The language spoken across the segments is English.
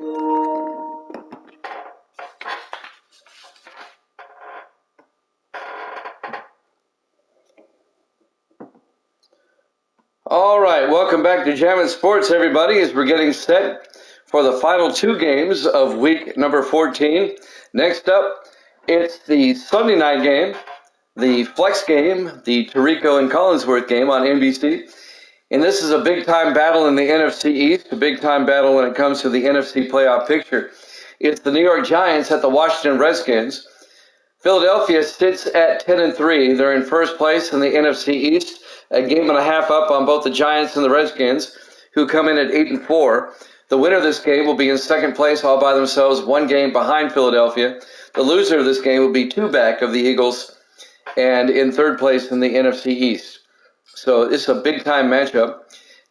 All right, welcome back to Jammin' Sports, everybody, as we're getting set for the final two games of week number 14. Next up, it's the Sunday night game, the flex game, the Tirico and Collinsworth game on NBC. And this is a big-time battle in the NFC East, a big-time battle when it comes to the NFC playoff picture. It's the New York Giants at the Washington Redskins. Philadelphia sits at 10-3. They're in first place in the NFC East, a game and a half up on both the Giants and the Redskins, who come in at 8-4. The winner of this game will be in second place all by themselves, one game behind Philadelphia. The loser of this game will be two back of the Eagles and in third place in the NFC East. So this is a big-time matchup.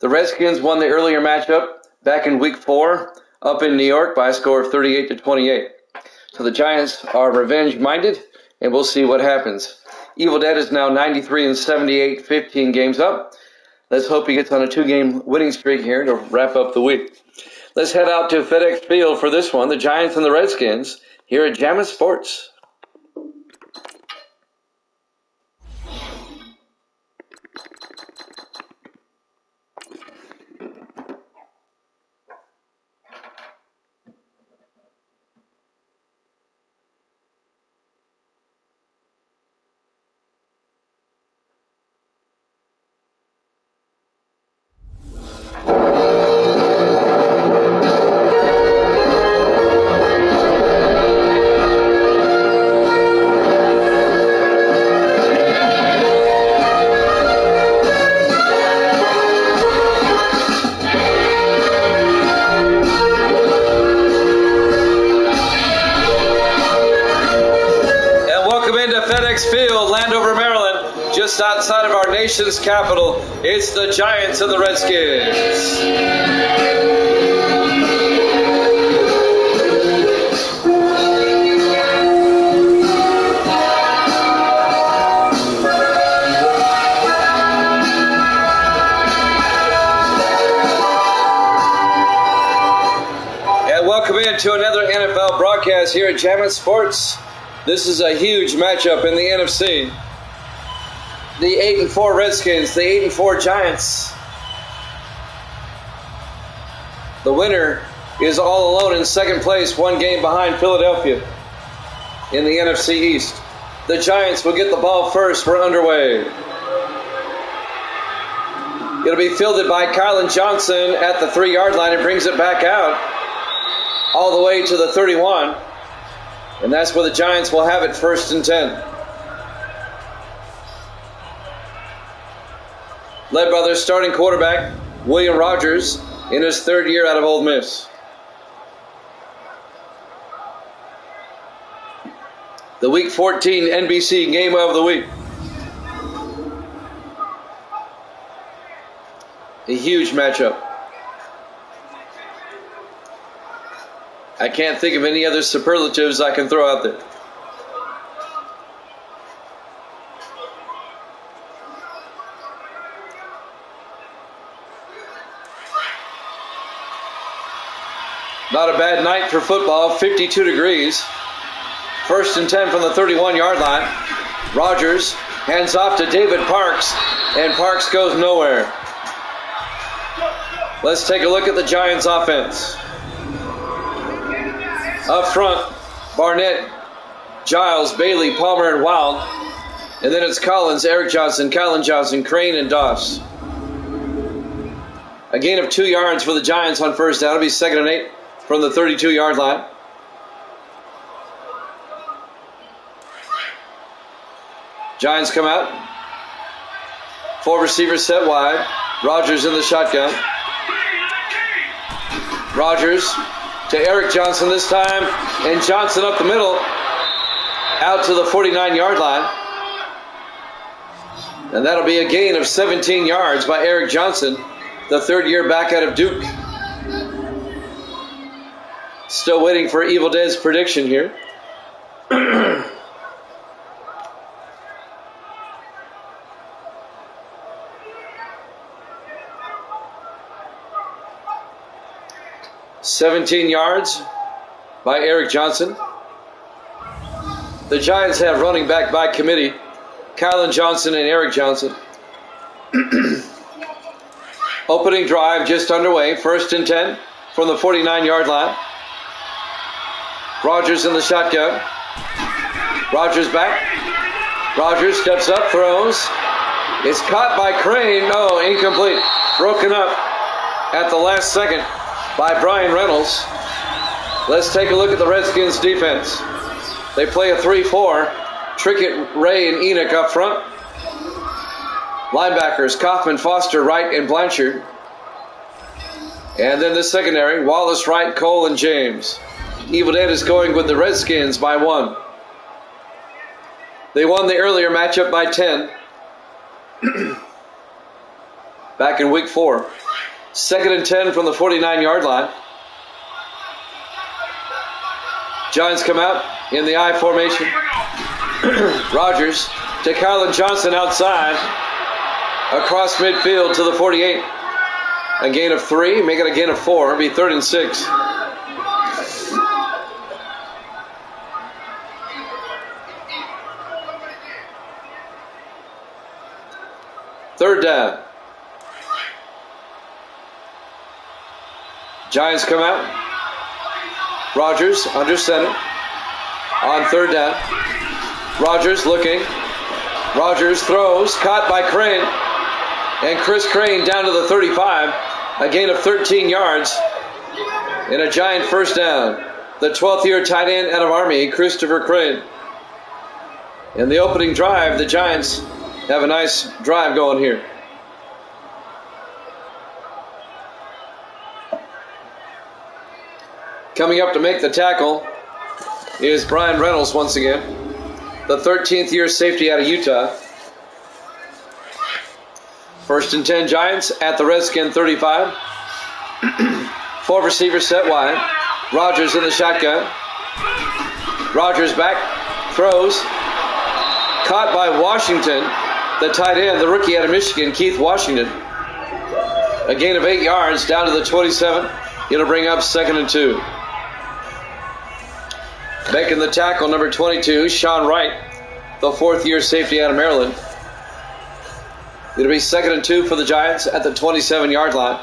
The Redskins won the earlier matchup back in week 4 up in New York by a score of 38-28. So the Giants are revenge-minded, and we'll see what happens. Evil Dead is now 93-78, 15 games up. Let's hope he gets on a 2-game winning streak here to wrap up the week. Let's head out to FedEx Field for this one, the Giants and the Redskins, here at Jammin' Sports. Just outside of our nation's capital, it's the Giants and the Redskins. And welcome into another NFL broadcast here at Jammin' Sports. This is a huge matchup in the NFC. The 8-4 Redskins, the 8-4 Giants. The winner is all alone in second place, one game behind Philadelphia in the NFC East. The Giants will get the ball first. We're underway. It'll be fielded by Kylan Johnson at the 3-yard line and brings it back out all the way to the 31. And that's where the Giants will have it, 1st and 10. Led by their starting quarterback, William Rogers, in his 3rd year out of Ole Miss. The Week 14 NBC Game of the Week. A huge matchup. I can't think of any other superlatives I can throw out there. Not a bad night for football, 52 degrees. 1st and 10 from the 31-yard line. Rogers hands off to David Parks, and Parks goes nowhere. Let's take a look at the Giants' offense. Up front, Barnett, Giles, Bailey, Palmer, and Wild. And then it's Collins, Eric Johnson, Kylan Johnson, Crane, and Doss. A gain of 2 yards for the Giants on first down. It'll be 2nd and 8 from the 32-yard line. Giants come out. 4 receivers set wide. Rogers in the shotgun. Rogers to Eric Johnson this time. And Johnson up the middle. Out to the 49-yard line. And that'll be a gain of 17 yards by Eric Johnson, the 3rd year back out of Duke. Still waiting for Evil Dead's prediction here. 17 yards by Eric Johnson. The Giants have running back by committee, Kylan Johnson and Eric Johnson. Opening drive just underway. 1st and 10 from the 49-yard line. Rogers in the shotgun. Rogers back. Rogers steps up, throws. It's caught by Crane. No, incomplete. Broken up at the last second by Brian Reynolds. Let's take a look at the Redskins defense. They play a 3-4. Trickett, Ray, and Enoch up front. Linebackers, Kaufman, Foster, Wright, and Blanchard. And then the secondary, Wallace, Wright, Cole, and James. Evil Dead is going with the Redskins by 1. They won the earlier matchup by 10. Back in week 4. 2nd and 10 from the 49-yard line. Giants come out in the I formation. Rogers to Kylan Johnson outside. Across midfield to the 48. A gain of 3, make it a gain of 4. It'll be 3rd and 6. Third down. Giants come out. Rogers under center. On 3rd down. Rogers looking. Rogers throws. Caught by Crane. And Chris Crane down to the 35. A gain of 13 yards. And a Giant first down. The 12th year tight end out of Army, Christopher Crane. In the opening drive, the Giants have a nice drive going here. Coming up to make the tackle is Brian Reynolds once again, the 13th year safety out of Utah. 1st and 10 Giants at the Redskin 35. 4 receivers set wide. Rogers in the shotgun. Rogers back, throws. Caught by Washington, the tight end, the rookie out of Michigan, Keith Washington. A gain of 8 yards down to the 27. It'll bring up 2nd and 2. Making the tackle, number 22, Sean Wright, the 4th year safety out of Maryland. It'll be 2nd and 2 for the Giants at the 27-yard line.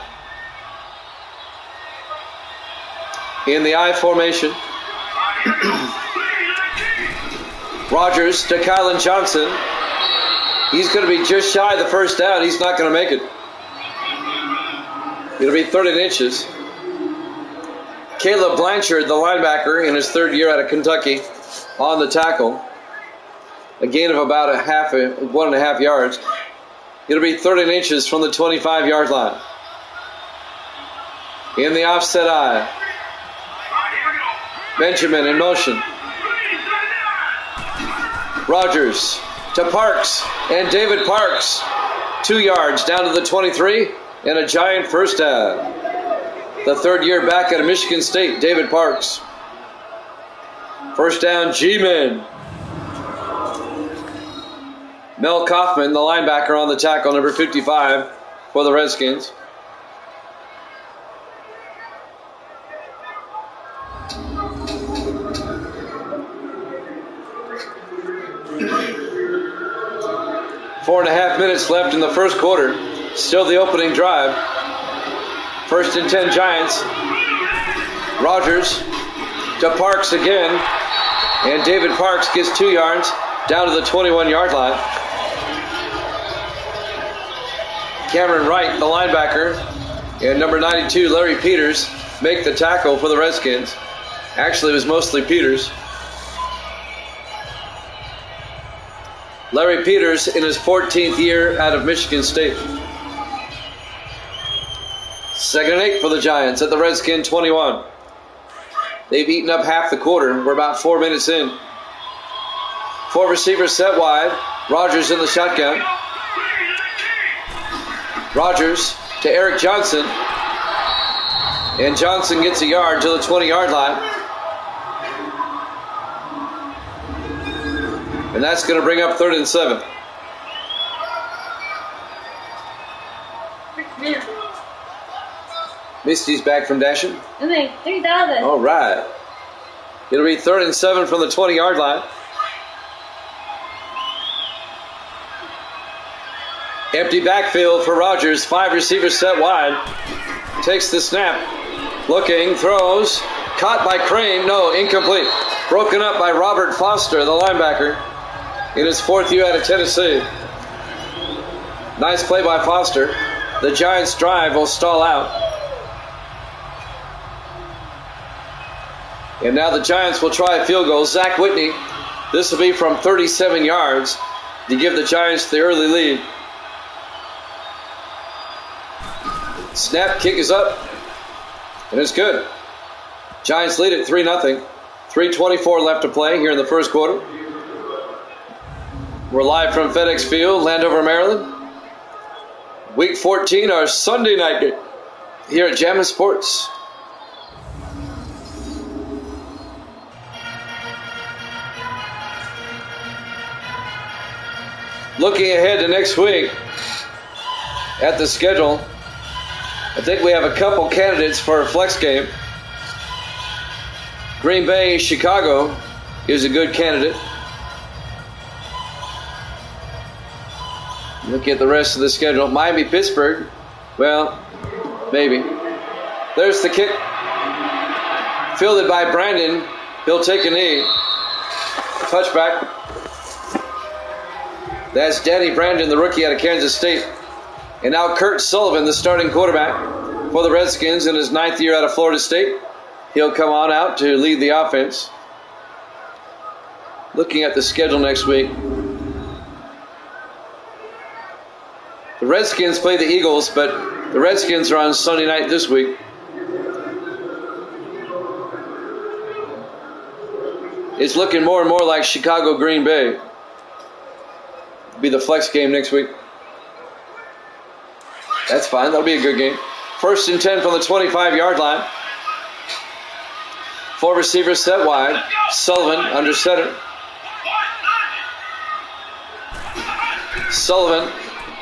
In the I formation. Rogers to Kylan Johnson. He's going to be just shy of the first down. He's not going to make it. It'll be 3rd and inches. Caleb Blanchard, the linebacker, in his 3rd year out of Kentucky, on the tackle. A gain of about 1.5 yards. It'll be 3rd and inches from the 25-yard line. In the offset I. Benjamin in motion. Rogers to Parks, and David Parks, 2 yards down to the 23, and a Giant first down. The 3rd year back out of Michigan State, David Parks. First down, G-Men. Mel Kaufman, the linebacker, on the tackle, number 55 for the Redskins. Four and a half minutes left in the first quarter. Still the opening drive. 1st and 10 Giants. Rogers to Parks again. And David Parks gets 2 yards down to the 21-yard line. Cameron Wright, the linebacker, and number 92, Larry Peters, make the tackle for the Redskins. Actually, it was mostly Peters. Larry Peters in his 14th year out of Michigan State. 2nd and 8 for the Giants at the Redskin 21. They've eaten up half the quarter. We're about 4 minutes in. 4 receivers set wide. Rogers in the shotgun. Rogers to Eric Johnson. And Johnson gets a yard to the 20-yard line. And that's going to bring up 3rd and 7. Misty's back from dashing. I think 3,000. All right. It'll be 3rd and 7 from the 20-yard line. Empty backfield for Rogers. 5 receivers set wide. Takes the snap. Looking, throws. Caught by Crane. No, incomplete. Broken up by Robert Foster, the linebacker, in his 4th year out of Tennessee. Nice play by Foster. The Giants' drive will stall out. And now the Giants will try a field goal. Zach Whitney. This will be from 37 yards to give the Giants the early lead. Snap, kick is up, and it's good. Giants lead at 3-0. 3:24 left to play here in the first quarter. We're live from FedEx Field, Landover, Maryland. Week 14, our Sunday night game here at Jammin' Sports. Looking ahead to next week at the schedule, I think we have a couple candidates for a flex game. Green Bay, Chicago is a good candidate. Look at the rest of the schedule. Miami, Pittsburgh. Well, maybe. There's the kick. Fielded by Brandon. He'll take a knee. Touchback. That's Danny Brandon, the rookie out of Kansas State. And now Kurt Sullivan, the starting quarterback for the Redskins in his 9th year out of Florida State. He'll come on out to lead the offense. Looking at the schedule next week. The Redskins play the Eagles, but the Redskins are on Sunday night this week. It's looking more and more like Chicago Green Bay. It'll be the flex game next week. That's fine. That'll be a good game. 1st and 10 from the 25-yard line. 4 receivers set wide. Sullivan under center. Sullivan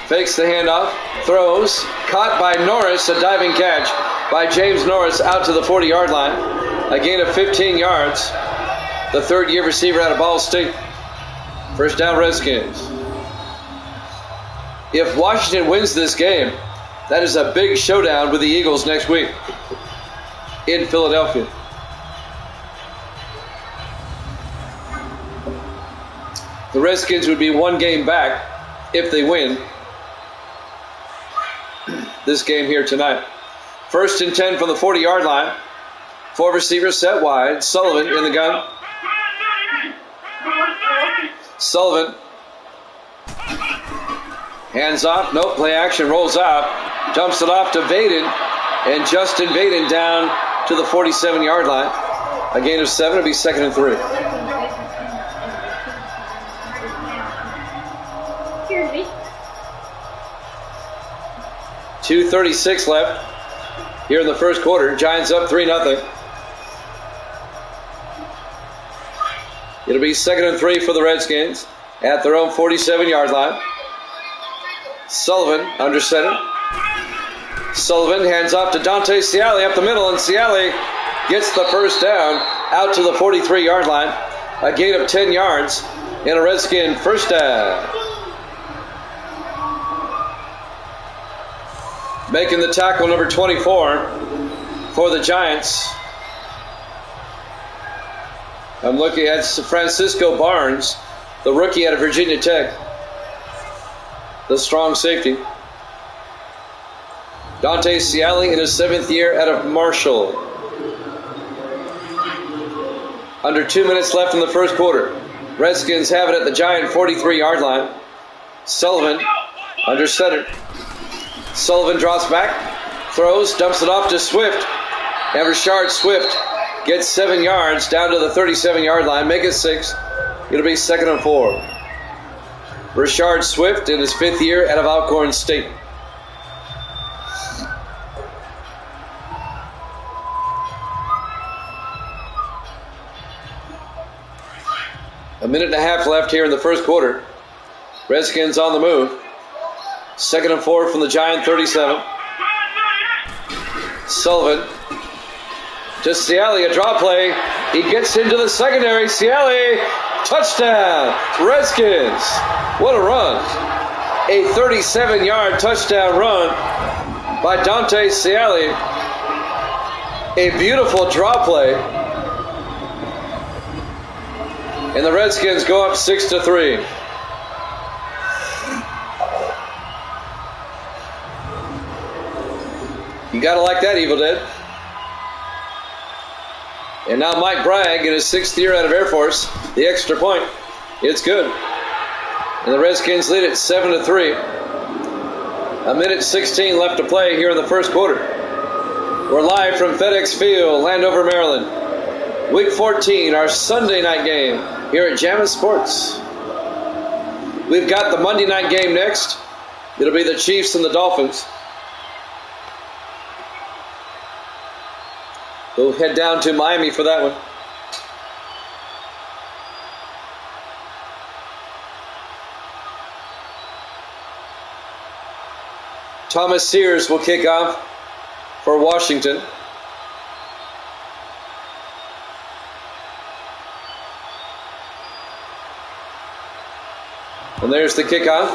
fakes the handoff. Throws. Caught by Norris. A diving catch by James Norris out to the 40-yard line. A gain of 15 yards. The 3rd-year receiver out of Ball State. First down, Redskins. If Washington wins this game, that is a big showdown with the Eagles next week in Philadelphia. The Redskins would be 1 game back if they win this game here tonight. 1st and 10 from the 40-yard line. 4 receivers set wide. Sullivan in the gun. Sullivan. Hands off. Nope. Play action. Rolls out. Dumps it off to Vaden. And Justin Vaden down to the 47-yard line. A gain of 7. It'll be 2nd and 3. 2:36 left here in the first quarter. Giants up 3-0. It'll be 2nd and 3 for the Redskins at their own 47-yard line. Sullivan under center. Sullivan hands off to Dante Ciali up the middle, and Ciali gets the first down out to the 43-yard line. A gain of 10 yards and a Redskin first down. Making the tackle, number 24 for the Giants. I'm looking at Francisco Barnes, the rookie out of Virginia Tech, the strong safety. Dante Ciali in his 7th year out of Marshall. Under 2 minutes left in the first quarter. Redskins have it at the Giant 43-yard line. Sullivan under center. Sullivan drops back, throws, dumps it off to Swift. And Rashard Swift gets 7 yards down to the 37-yard line. Make it 6. It'll be 2nd and 4. Rashard Swift in his 5th year out of Alcorn State. A minute and a half left here in the first quarter. Redskins on the move. 2nd and 4 from the Giant 37. Sullivan to Ciali, a draw play. He gets into the secondary. Ciali, touchdown, Redskins. What a run. A 37-yard touchdown run by Dante Ciali. A beautiful draw play. And the Redskins go up 6-3. You gotta like that, Evil Dead. And now Mike Bragg in his 6th year out of Air Force, the extra point. It's good. And the Redskins lead it 7-3. A minute 16 left to play here in the first quarter. We're live from FedEx Field, Landover, Maryland. Week 14, our Sunday night game here at Jammin' Sports. We've got the Monday night game next. It'll be the Chiefs and the Dolphins. We'll head down to Miami for that one. Thomas Sears will kick off for Washington. And there's the kickoff.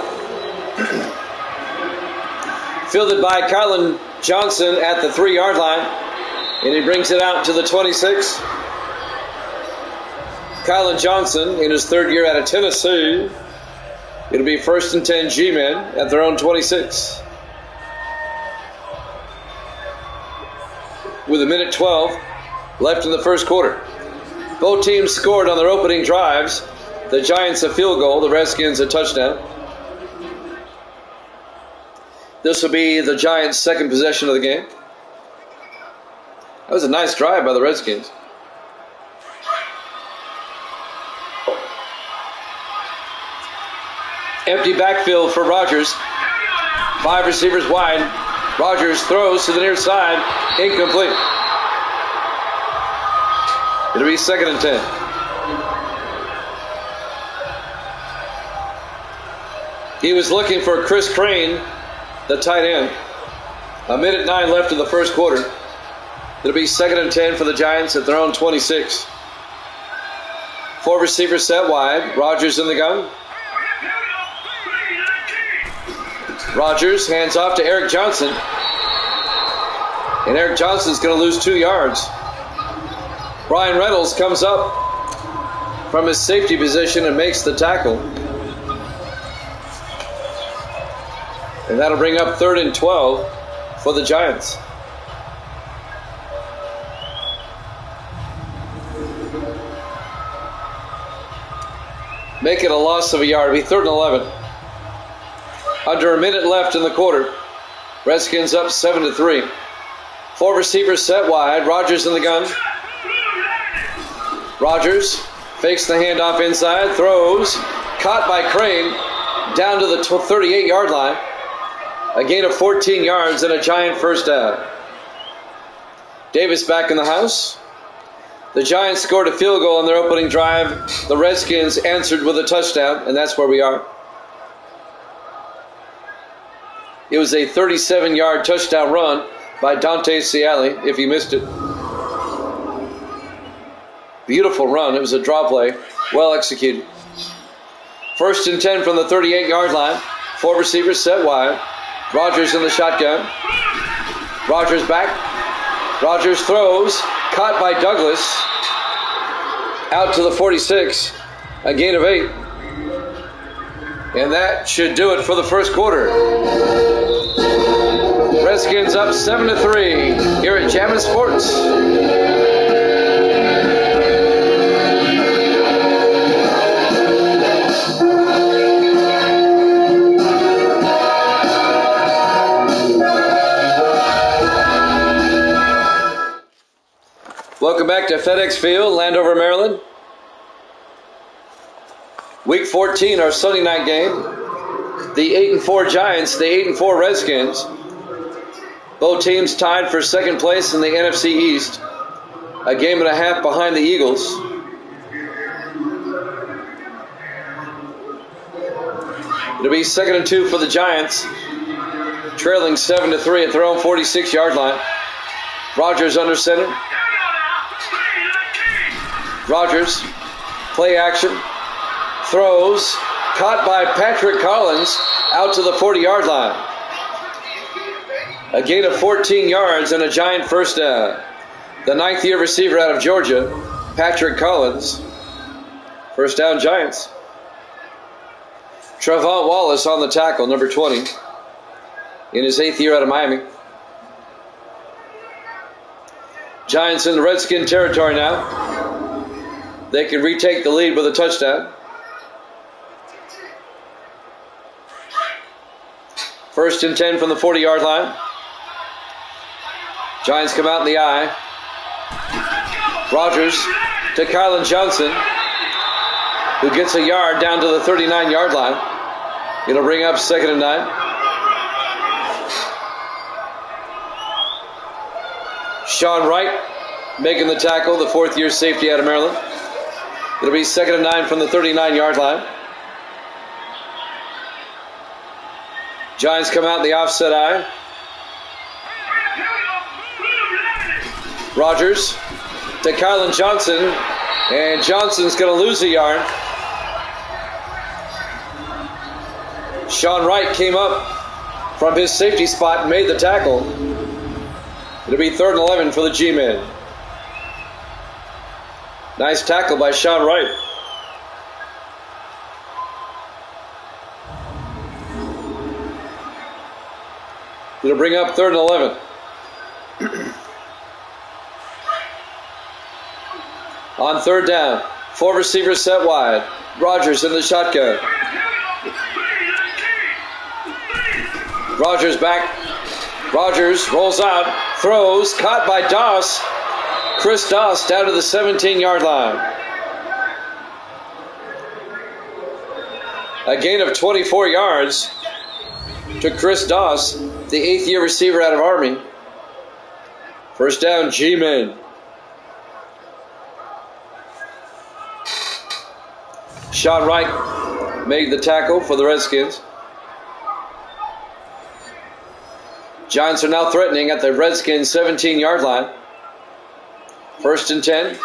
Fielded by Kylan Johnson at the 3-yard line. And he brings it out to the 26. Kylan Johnson in his 3rd year out of Tennessee. It'll be 1st and 10 G-men at their own 26. With a minute 12 left in the first quarter. Both teams scored on their opening drives. The Giants a field goal, the Redskins a touchdown. This will be the Giants' second possession of the game. That was a nice drive by the Redskins. Empty backfield for Rodgers. 5 receivers wide. Rodgers throws to the near side. Incomplete. It'll be 2nd and 10. He was looking for Chris Crane, the tight end. A minute 9 left in the first quarter. It'll be 2nd and 10 for the Giants at their own 26. 4 receivers set wide. Rodgers in the gun. Rodgers hands off to Eric Johnson. And Eric Johnson's going to lose 2 yards. Brian Reynolds comes up from his safety position and makes the tackle. And that'll bring up 3rd and 12 for the Giants. Make it a loss of a yard. It'll be 3rd and 11. Under a minute left in the quarter. Redskins up 7-3. 4 receivers set wide. Rodgers in the gun. Rodgers fakes the handoff inside. Throws. Caught by Crane. Down to the 38-yard line. A gain of 14 yards and a Giant first down. Davis back in the house. The Giants scored a field goal on their opening drive. The Redskins answered with a touchdown, and that's where we are. It was a 37-yard touchdown run by Dante Ciali, if you missed it. Beautiful run. It was a draw play. Well executed. 1st and 10 from the 38-yard line. 4 receivers set wide. Rodgers in the shotgun. Rodgers back. Rodgers throws. Caught by Douglas. Out to the 46. A gain of 8. And that should do it for the first quarter. Redskins up 7-3 here at Jammin' Sports. Welcome back to FedEx Field, Landover, Maryland. Week 14, our Sunday night game. The 8-4 Giants, the 8-4 Redskins. Both teams tied for second place in the NFC East. A game and a half behind the Eagles. It'll be 2nd and 2 for the Giants. Trailing 7-3 at their own 46-yard line. Rogers under center. Rogers, play action, throws, caught by Patrick Collins out to the 40-yard line. A gain of 14 yards and a Giant first down. The 9th-year receiver out of Georgia, Patrick Collins. First down, Giants. Trevon Wallace on the tackle, number 20, in his 8th year out of Miami. Giants in the Redskin territory now. They can retake the lead with a touchdown. First and 10 from the 40-yard line. Giants come out in the eye. Rogers to Kylan Johnson, who gets a yard down to the 39-yard line. It'll bring up 2nd and 9. Sean Wright making the tackle, the 4th-year safety out of Maryland. It'll be 2nd and 9 from the 39-yard line. Giants come out in the offset eye. Rogers to Kylan Johnson, and Johnson's going to lose a yard. Sean Wright came up from his safety spot and made the tackle. It'll be 3rd and 11 for the G-men. Nice tackle by Sean Wright. It'll bring up 3rd and 11. On 3rd down, 4 receivers set wide. Rogers in the shotgun. Rogers back. Rogers rolls out, throws, caught by Doss. Chris Doss down to the 17-yard line. A gain of 24 yards to Chris Doss, the 8th-year receiver out of Army. First down, G-men. Sean Wright made the tackle for the Redskins. Giants are now threatening at the Redskins' 17-yard line. First and 10.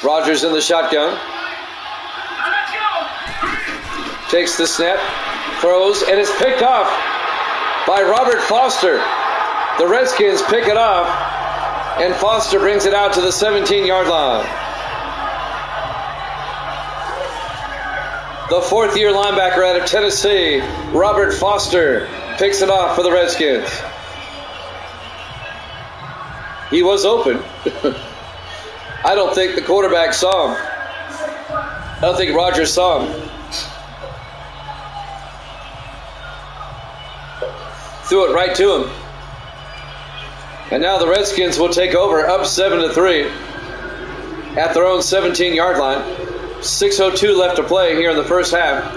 Rogers in the shotgun. Takes the snap, throws, and it's picked off by Robert Foster. The Redskins pick it off, and Foster brings it out to the 17-yard line. The 4th-year linebacker out of Tennessee, Robert Foster, picks it off for the Redskins. He was open. I don't think the quarterback saw him. I don't think Rogers saw him. Threw it right to him. And now the Redskins will take over, up 7-3 at their own 17-yard line. 6:02 left to play here in the first half.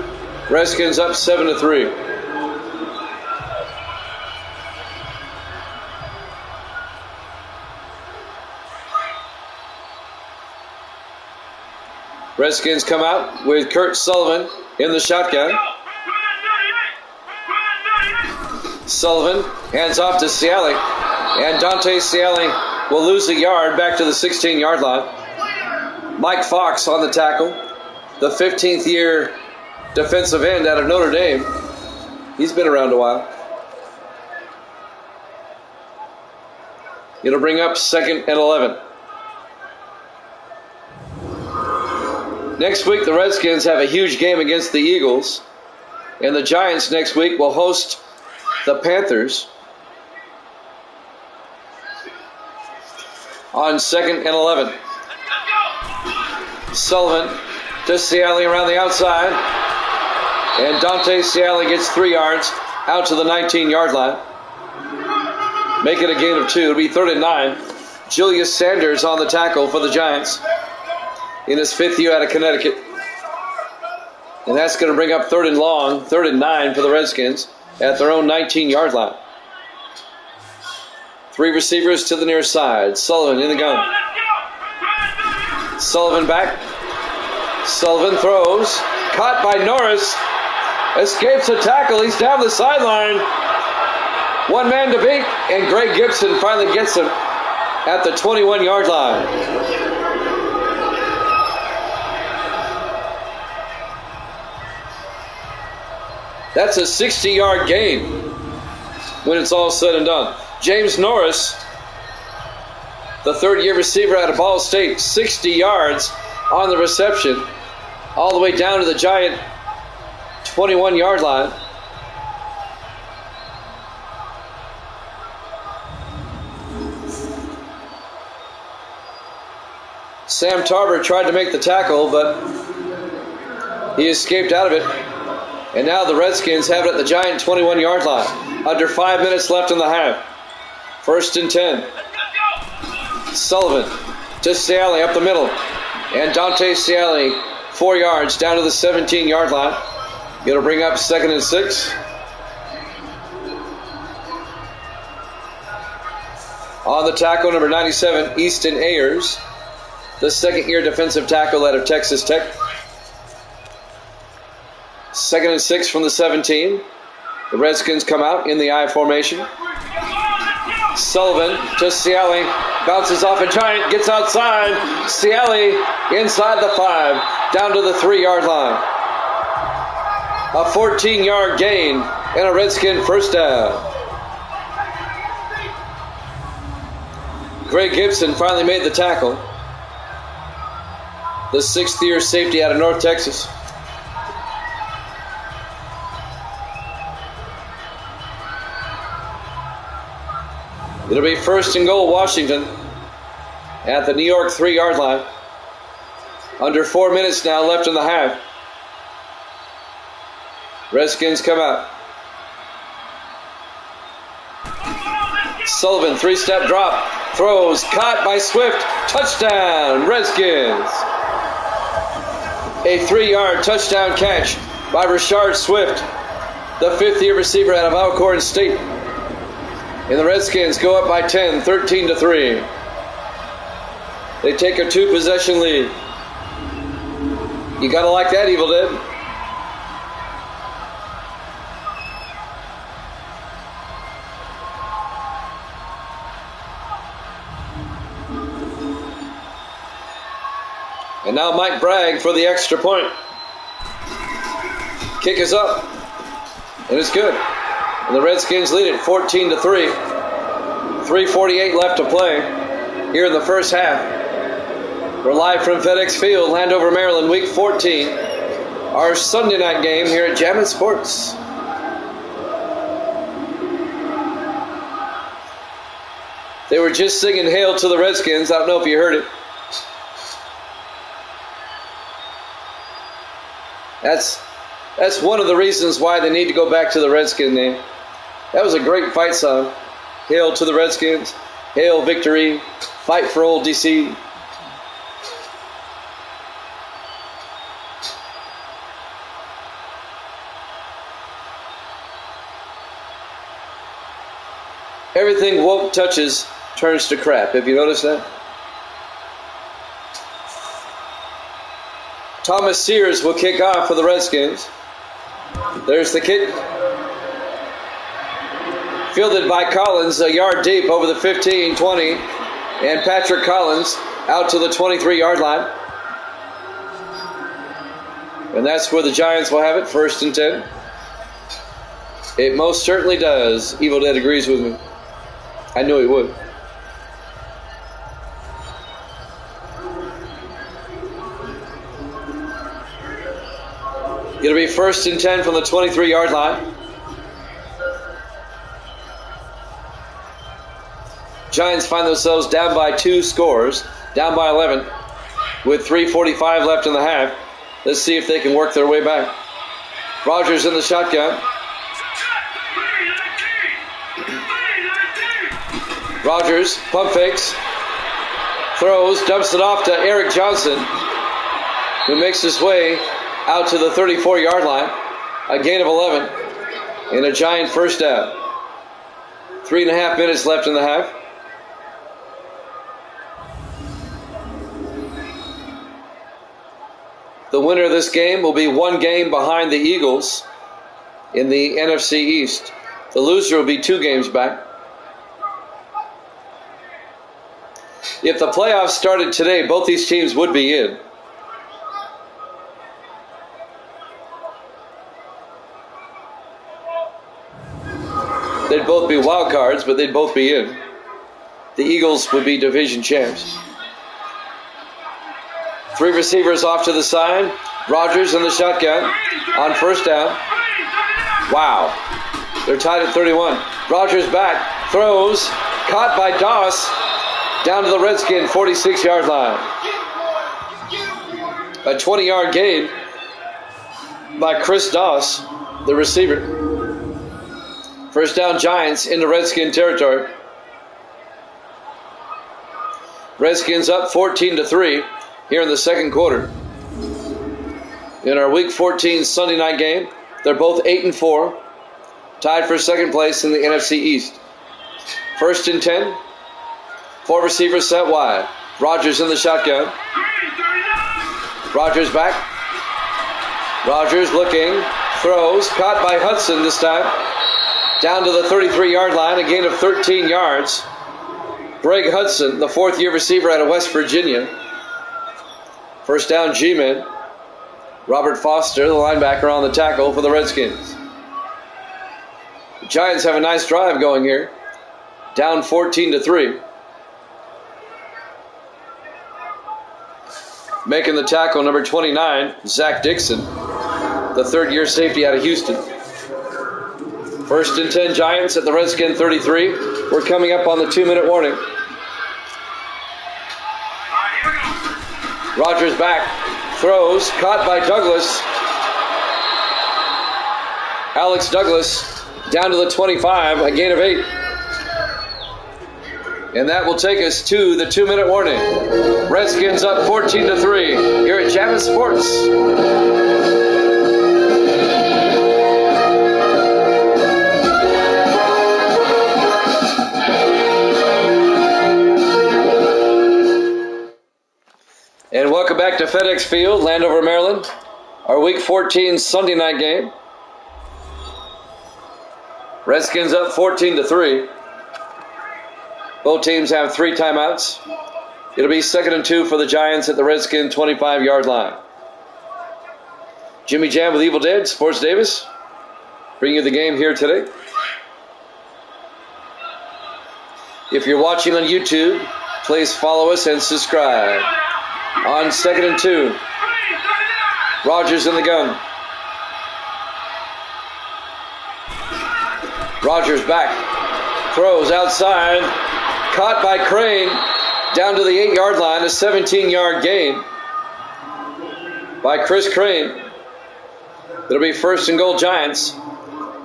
Redskins up 7-3. Redskins come out with Kurt Sullivan in the shotgun. Sullivan hands off to Ciali, and Dante Ciali will lose a yard back to the 16-yard line. Mike Fox on the tackle, the 15th-year defensive end out of Notre Dame. He's been around a while. It'll bring up 2nd and 11. Next week, the Redskins have a huge game against the Eagles, and the Giants next week will host the Panthers on 2nd and 11. Sullivan to Ciali around the outside, and Dante Ciali gets 3 yards out to the 19-yard line. Make it a gain of 2. It'll be 3rd and 9. Julius Sanders on the tackle for the Giants in his 5th year out of Connecticut. And that's going to bring up 3rd and long, 3rd and 9 for the Redskins at their own 19-yard line. 3 receivers to the near side. Sullivan in the gun. Sullivan back. Sullivan throws. Caught by Norris. Escapes a tackle. He's down the sideline. One man to beat, and Greg Gibson finally gets him at the 21-yard line. That's a 60-yard gain when it's all said and done. James Norris, the third-year receiver out of Ball State, 60 yards on the reception, all the way down to the Giant 21-yard line. Sam Tarver tried to make the tackle, but he escaped out of it. And now the Redskins have it at the Giant 21-yard line. Under 5 minutes left in the half. 1st and 10. Sullivan to Ciali up the middle. And Dante Ciali 4 yards down to the 17-yard line. It'll bring up 2nd and 6. On the tackle, number 97, Easton Ayers, the second-year defensive tackle out of Texas Tech. 2nd and 6 from the 17. The Redskins come out in the I formation. Sullivan to Ciali. Bounces off a Giant. Gets outside. Ciali inside the 5. Down to the 3-yard line. A 14-yard gain and a Redskin first down. Greg Gibson finally made the tackle. The 6th-year safety out of North Texas. It'll be 1st and goal, Washington, at the New York 3-yard line. Under 4 minutes now left in the half. Redskins come out. Sullivan, 3-step drop. Throws, caught by Swift. Touchdown, Redskins. A 3-yard touchdown catch by Rashard Swift, the 5th-year receiver out of Alcorn State. And the Redskins go up by 10, 13-3. They take a 2-possession lead. You gotta like that, Evil Dead. And now Mike Bragg for the extra point. Kick is up. And it's good. And the Redskins lead it 14-3. 3:48 left to play here in the first half. We're live from FedEx Field, Landover, Maryland, Week 14. Our Sunday night game here at Jammin' Sports. They were just singing Hail to the Redskins. I don't know if you heard it. That's one of the reasons why they need to go back to the Redskin name. That was a great fight song. Hail to the Redskins. Hail victory. Fight for old DC. Everything woke touches turns to crap. Have you noticed that? Thomas Sears will kick off for the Redskins. There's the kick. Fielded by Collins, a yard deep over the 15, 20. And Patrick Collins out to the 23-yard line. And that's where the Giants will have it, 1st and 10. It most certainly does. Evil Dead agrees with me. I knew he would. It'll be 1st and 10 from the 23-yard line. Giants find themselves down by 2 scores, down by 11, with 3:45 left in the half. Let's see if they can work their way back. Rogers in the shotgun. Rogers pump fakes, throws, dumps it off to Eric Johnson, who makes his way out to the 34-yard line. A gain of 11 and a Giant first down. 3.5 minutes left in the half. The winner of this game will be 1 game behind the Eagles in the NFC East. The loser will be 2 games back. If the playoffs started today, both these teams would be in. They'd both be wild cards, but they'd both be in. The Eagles would be division champs. 3 receivers off to the side. Rodgers in the shotgun on first down. Wow. They're tied at 31. Rodgers back, throws, caught by Doss, down to the Redskin 46-yard line. A 20-yard gain by Chris Doss, the receiver. First down, Giants into Redskin territory. Redskins up 14-3 here in the second quarter. In our Week 14 Sunday night game, they're both 8-4, tied for second place in the NFC East. First and 10, 4 receivers set wide. Rodgers in the shotgun. Rodgers back. Rodgers looking, throws, caught by Hudson this time. Down to the 33-yard line, a gain of 13 yards. Greg Hudson, the 4th-year receiver out of West Virginia. First down, G-men. Robert Foster, the linebacker, on the tackle for the Redskins. The Giants have a nice drive going here. Down 14-3. Making the tackle, number 29, Zach Dixon, the 3rd-year safety out of Houston. First and 10, Giants at the Redskin 33. We're coming up on the 2-minute warning. Rodgers back, throws, caught by Douglas. Alex Douglas down to the 25, a gain of 8. And that will take us to the 2-minute warning. Redskins up 14-3 here at Javits Sports. And welcome back to FedEx Field, Landover, Maryland. Our Week 14 Sunday night game. Redskins up 14-3. Both teams have 3 timeouts. It'll be 2nd and 2 for the Giants at the Redskin 25-yard line. Jimmy Jam with Evil Dead, Sports Davis, bringing you the game here today. If you're watching on YouTube, please follow us and subscribe. On 2nd and 2, Rodgers in the gun. Rodgers back, throws outside, caught by Crane, down to the 8-yard line, a 17-yard gain by Chris Crane. It'll be 1st and goal, Giants.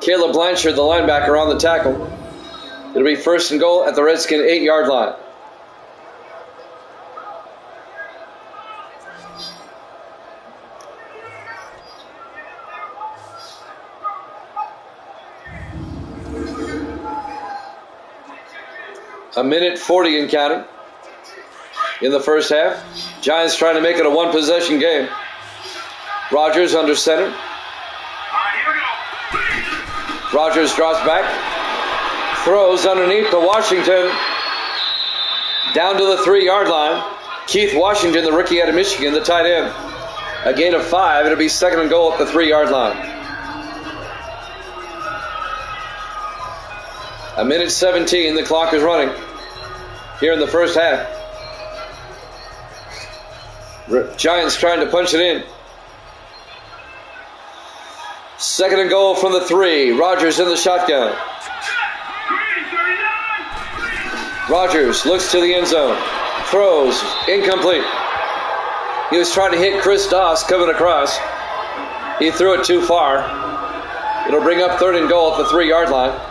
Caleb Blanchard, the linebacker, on the tackle. It'll be 1st and goal at the Redskin 8-yard line. A minute 40 and counting in the first half. Giants trying to make it a 1-possession game. Rodgers under center. Rodgers drops back. Throws underneath to Washington. Down to the 3-yard line. Keith Washington, the rookie out of Michigan, the tight end. A gain of 5. It'll be 2nd and goal at the 3-yard line. A minute 17, the clock is running here in the first half. Giants trying to punch it in. 2nd and goal from the 3. Rodgers in the shotgun. Rodgers looks to the end zone. Throws, incomplete. He was trying to hit Chris Doss coming across. He threw it too far. It'll bring up 3rd and goal at the 3-yard line.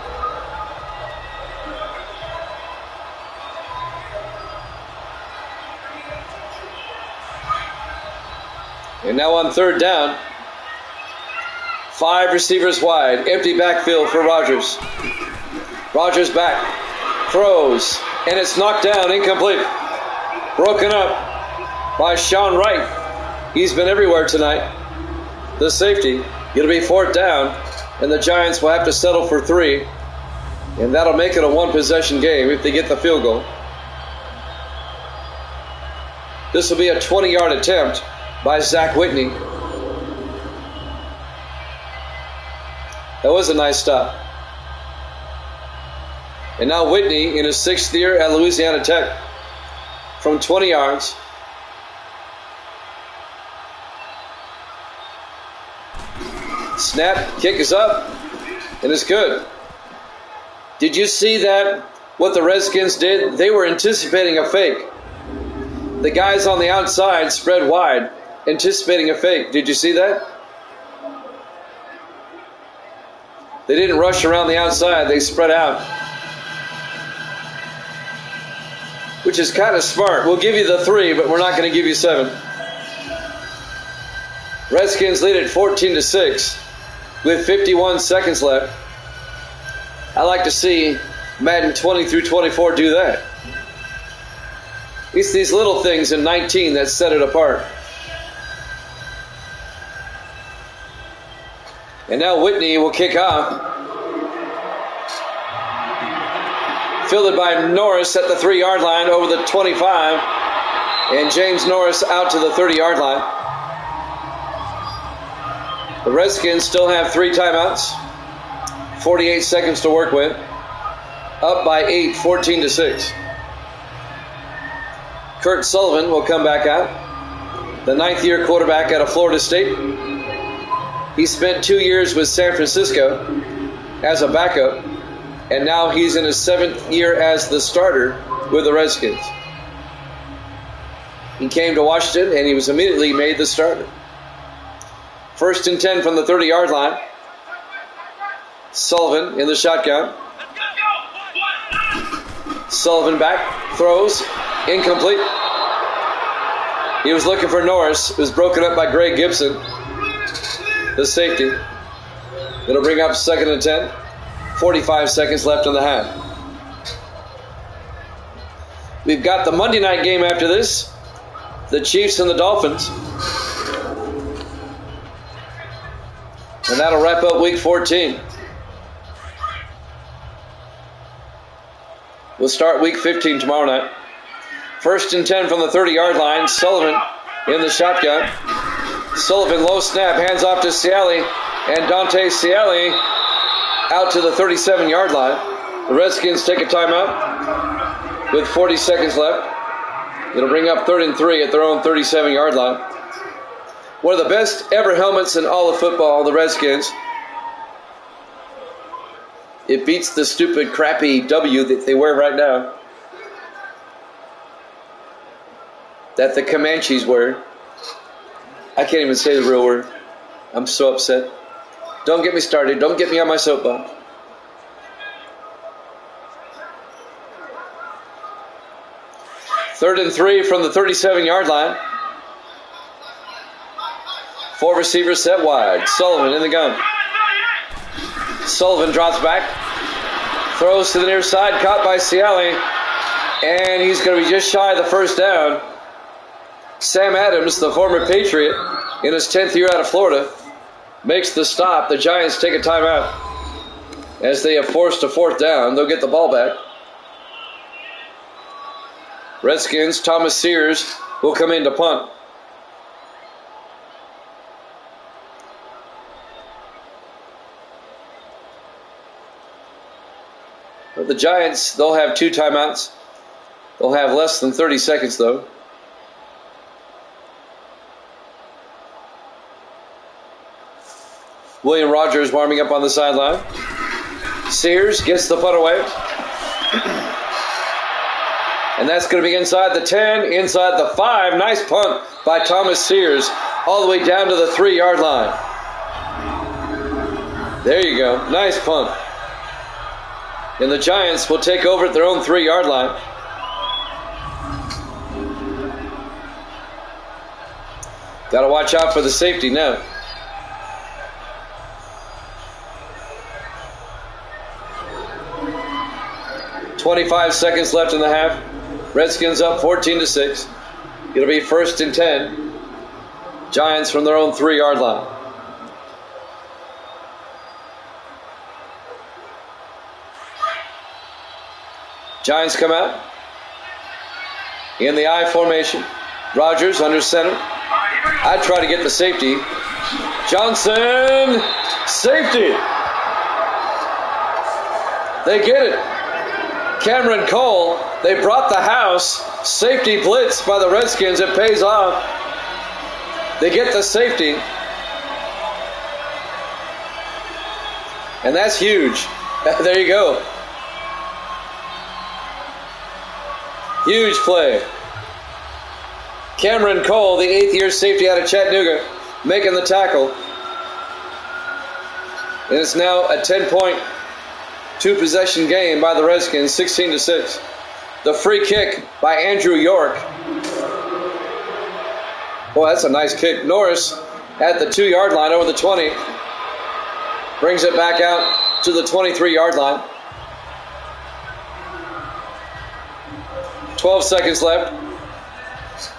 And now on 3rd down, 5 receivers wide, empty backfield for Rodgers. Rodgers back, throws, and it's knocked down, incomplete. Broken up by Sean Wright. He's been everywhere tonight. The safety. It'll be 4th down, and the Giants will have to settle for 3 And that'll make it a one-possession game if they get the field goal. This will be a 20-yard attempt by Zach Whitney. That was a nice stop. And now Whitney in his 6th year at Louisiana Tech from 20 yards. Snap, kick is up, and it's good. Did you see that, what the Redskins did? They were anticipating a fake. The guys on the outside spread wide, anticipating a fake. Did you see that? They didn't rush around the outside, they spread out. Which is kind of smart. We'll give you the 3, but we're not going to give you 7. Redskins lead at 14-6 with 51 seconds left. I like to see Madden 20 through 24 do that. It's these little things in 19 that set it apart. And now Whitney will kick off. Fielded by Norris at the 3-yard line over the 25. And James Norris out to the 30-yard line. The Redskins still have 3 timeouts. 48 seconds to work with. Up by 8, 14-6. Kurt Sullivan will come back out. The 9th-year quarterback out of Florida State. He spent 2 years with San Francisco as a backup. And now he's in his 7th year as the starter with the Redskins. He came to Washington and he was immediately made the starter. 1st and 10 from the 30-yard line. Sullivan in the shotgun. Sullivan back, throws, incomplete. He was looking for Norris. It was broken up by Greg Gibson, the safety. It'll bring up 2nd and 10. 45 seconds left in the half. We've got the Monday night game after this. The Chiefs and the Dolphins. And that'll wrap up week 14. We'll start week 15 tomorrow night. 1st and 10 from the 30-yard line. Sullivan in the shotgun. Sullivan low snap, hands off to Ciali. And Dante Ciali out to the 37-yard line. The Redskins take a timeout with 40 seconds left. It'll bring up 3rd and 3 at their own 37-yard line. One of the best ever helmets in all of football, the Redskins. It beats the stupid, crappy W that they wear right now. That the Comanches wear. I can't even say the real word. I'm so upset. Don't get me started. Don't get me on my soapbox. Third and 3 from the 37-yard line. 4 receivers set wide. Sullivan in the gun. Sullivan drops back. Throws to the near side. Caught by Ciali. And he's going to be just shy of the first down. Sam Adams, the former Patriot, in his 10th year out of Florida, makes the stop. The Giants take a timeout as they have forced a 4th down. They'll get the ball back. Redskins, Thomas Sears will come in to punt. But the Giants, they'll have 2 timeouts. They'll have less than 30 seconds, though. William Rogers warming up on the sideline. Sears gets the punt away. And that's going to be inside the 10, inside the 5. Nice punt by Thomas Sears all the way down to the 3-yard line. There you go. Nice punt. And the Giants will take over at their own 3-yard line. Got to watch out for the safety now. .25 seconds left in the half. Redskins up 14-6. It'll be 1st and 10. Giants from their own 3-yard line. Giants come out in the I formation. Rogers under center. I try to get the safety. Johnson, safety. They get it. Cameron Cole, they brought the house. Safety blitz by the Redskins. It pays off. They get the safety. And that's huge. There you go. Huge play. Cameron Cole, the 8th-year safety out of Chattanooga, making the tackle. And it's now a 10-point two-possession game by the Redskins, 16-6. The free kick by Andrew York. Boy, that's a nice kick. Norris at the 2-yard line over the 20. Brings it back out to the 23-yard line. 12 seconds left.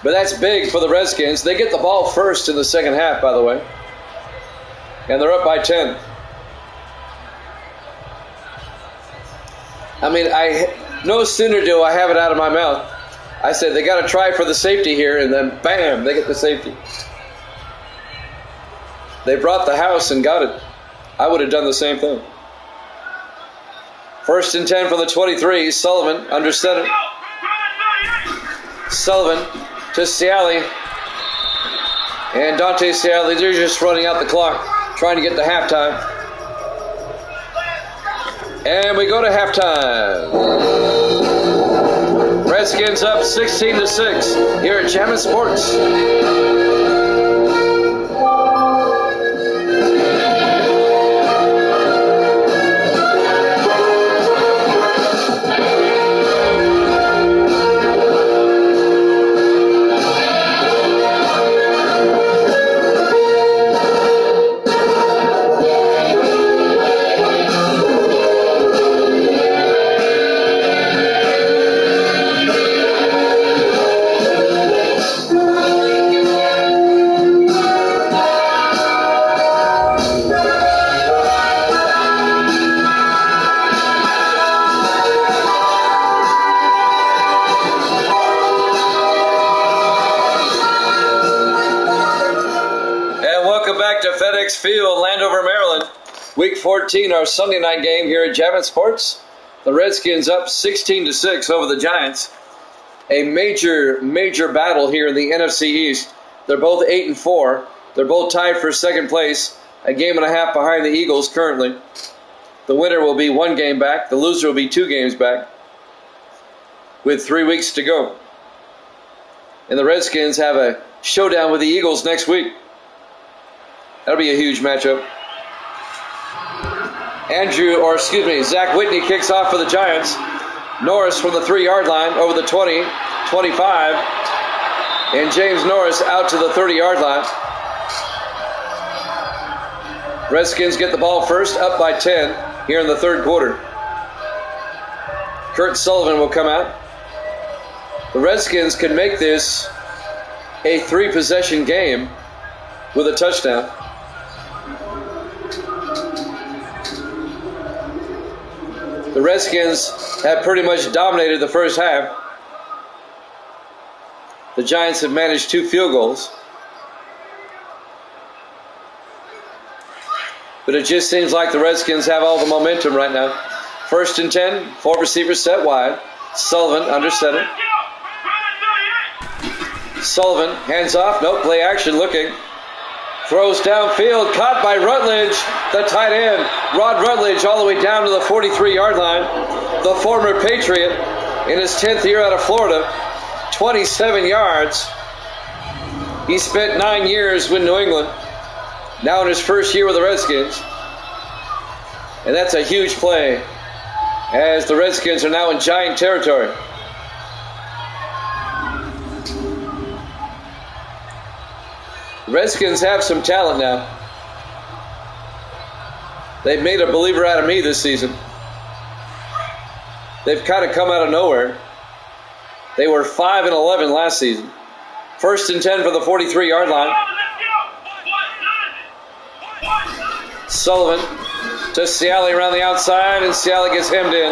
But that's big for the Redskins. They get the ball first in the second half, by the way. And they're up by 10. I mean, no sooner do I have it out of my mouth. I said, they got to try for the safety here, and then bam, they get the safety. They brought the house and got it. I would have done the same thing. 1st and 10 from the 23. Sullivan under center. Sullivan to Ciali. And Dante Ciali, they're just running out the clock, trying to get to halftime. And we go to halftime. Redskins up 16-6 here at Jammin' Sports. Field, Landover, Maryland. Week 14, our Sunday night game here at Jammin' Sports. The Redskins up 16-6 over the Giants. A major battle here in the NFC East. They're both 8-4. They're both tied for second place. A game and a half behind the Eagles currently. The winner will be 1 game back. The loser will be 2 games back. With 3 weeks to go. And the Redskins have a showdown with the Eagles next week. That'll be a huge matchup. Zach Whitney kicks off for the Giants. Norris from the 3-yard line over the 20, 25. And James Norris out to the 30-yard line. Redskins get the ball first, up by 10 here in the third quarter. Kurt Sullivan will come out. The Redskins can make this a 3-possession game with a touchdown. The Redskins have pretty much dominated the first half. The Giants have managed 2 field goals. But it just seems like the Redskins have all the momentum right now. 1st and 10, 4 receivers set wide. Sullivan under center. Sullivan, hands off, no play action looking. Throws downfield, caught by Rutledge, the tight end. Rod Rutledge all the way down to the 43-yard line. The former Patriot in his 10th year out of Florida, 27 yards. He spent 9 years with New England, now in his first year with the Redskins. And that's a huge play as the Redskins are now in Giant territory. Redskins have some talent now. They've made a believer out of me this season. They've kind of come out of nowhere. They were 5-11 last season. 1st and 10 for the 43-yard line. Sullivan to Ciali around the outside, and Ciali gets hemmed in.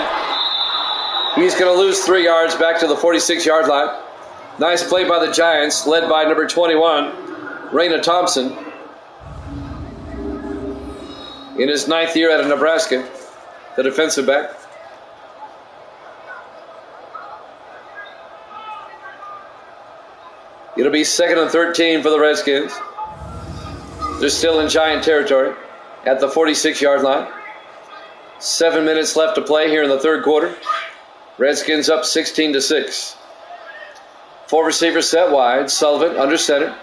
He's going to lose 3 yards back to the 46-yard line. Nice play by the Giants, led by number 21, Raina Thompson. In his 9th year out of Nebraska, the defensive back. It'll be 2nd and 13 for the Redskins. They're still in Giant territory at the 46-yard line. 7 minutes left to play here in the third quarter. Redskins up 16-6. 4 receivers set wide. Sullivan under center.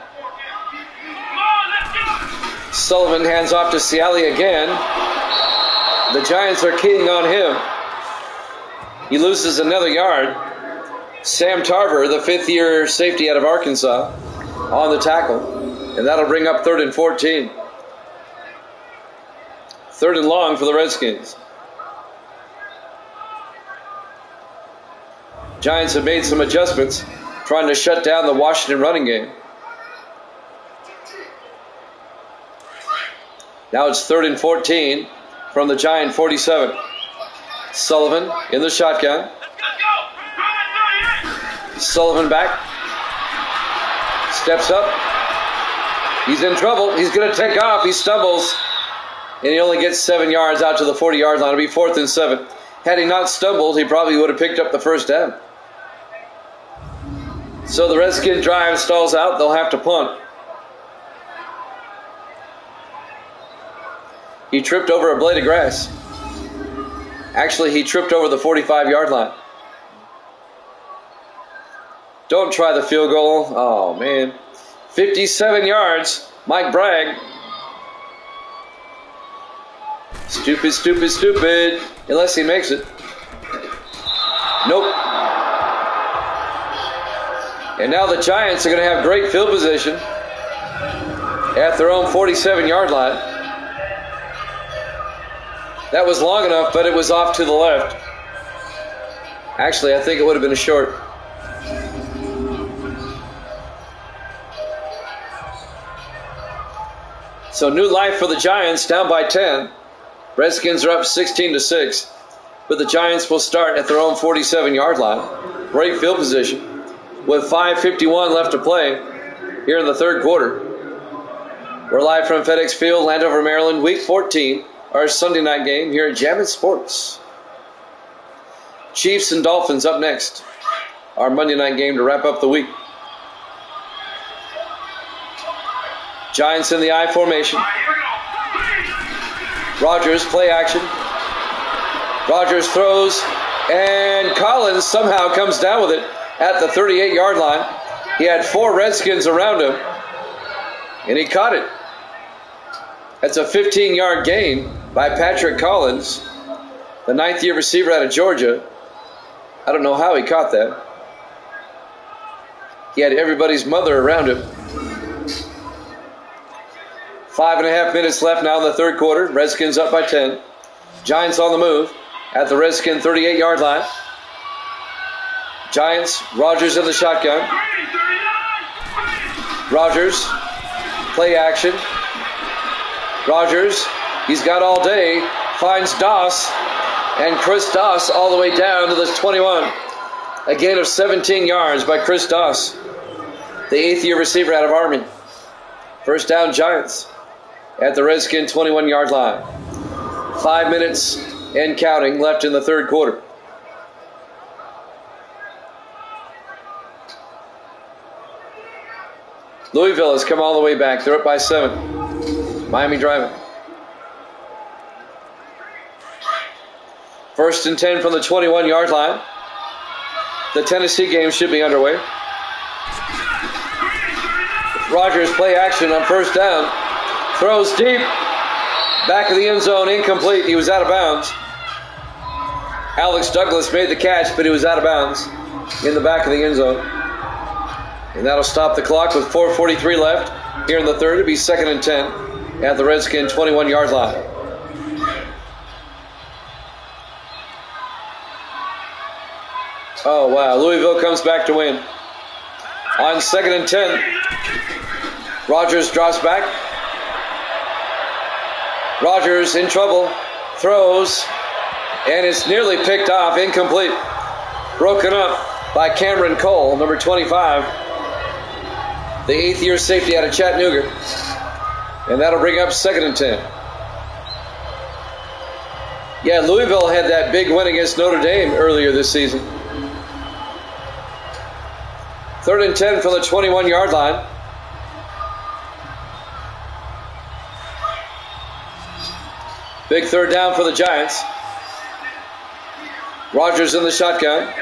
Sullivan hands off to Ciali again. The Giants are keying on him. He loses another yard. Sam Tarver, the 5th-year safety out of Arkansas, on the tackle. And that'll bring up 3rd and 14. 3rd and long for the Redskins. Giants have made some adjustments, trying to shut down the Washington running game. Now it's 3rd and 14 from the Giant 47. Sullivan in the shotgun. Sullivan back. Steps up. He's in trouble. He's going to take off. He stumbles. And he only gets 7 yards out to the 40-yard line. It'll be 4th and 7. Had he not stumbled, he probably would have picked up the first down. So the Redskin drive stalls out. They'll have to punt. He tripped over a blade of grass. Actually, he tripped over the 45-yard line. Don't try the field goal. Oh, man. 57 yards. Mike Bragg. Stupid, stupid, stupid. Unless he makes it. Nope. And now the Giants are going to have great field position at their own 47-yard line. That was long enough, but it was off to the left. Actually, I think it would have been a short. So new life for the Giants, down by 10. Redskins are up 16-6. But the Giants will start at their own 47-yard line. Great field position. With 5:51 left to play here in the third quarter. We're live from FedEx Field, Landover, Maryland, Week 14. Our Sunday night game here at Jammin' Sports. Chiefs and Dolphins up next. Our Monday night game to wrap up the week. Giants in the I formation. Rodgers, play action. Rodgers throws, and Collins somehow comes down with it at the 38-yard line. He had 4 Redskins around him, and he caught it. That's a 15-yard gain by Patrick Collins, the 9th-year receiver out of Georgia. I don't know how he caught that. He had everybody's mother around him. 5.5 minutes left now in the third quarter. Redskins up by 10. Giants on the move at the Redskin 38-yard line. Giants, Rodgers in the shotgun. Rodgers, play action. Rodgers, he's got all day, finds Doss, and Chris Doss all the way down to the 21. A gain of 17 yards by Chris Doss, the 8th-year receiver out of Army. First down, Giants at the Redskin 21-yard line. 5 minutes and counting left in the third quarter. Louisville has come all the way back. They're up by 7. Miami driving. 1st and 10 from the 21-yard line. The Tennessee game should be underway. Rodgers, play action on first down. Throws deep. Back of the end zone, incomplete. He was out of bounds. Alex Douglas made the catch, but he was out of bounds in the back of the end zone. And that'll stop the clock with 4:43 left here in the third. It'll be 2nd and 10 at the Redskin 21-yard line. Oh, wow. Louisville comes back to win. On 2nd and 10, Rodgers drops back. Rodgers in trouble. Throws. And it's nearly picked off. Incomplete. Broken up by Cameron Cole, number 25. The 8th year safety out of Chattanooga. And that'll bring up 2nd and 10. Yeah, Louisville had that big win against Notre Dame earlier this season. 3rd and 10 from the 21-yard line. Big 3rd down for the Giants. Rodgers in the shotgun.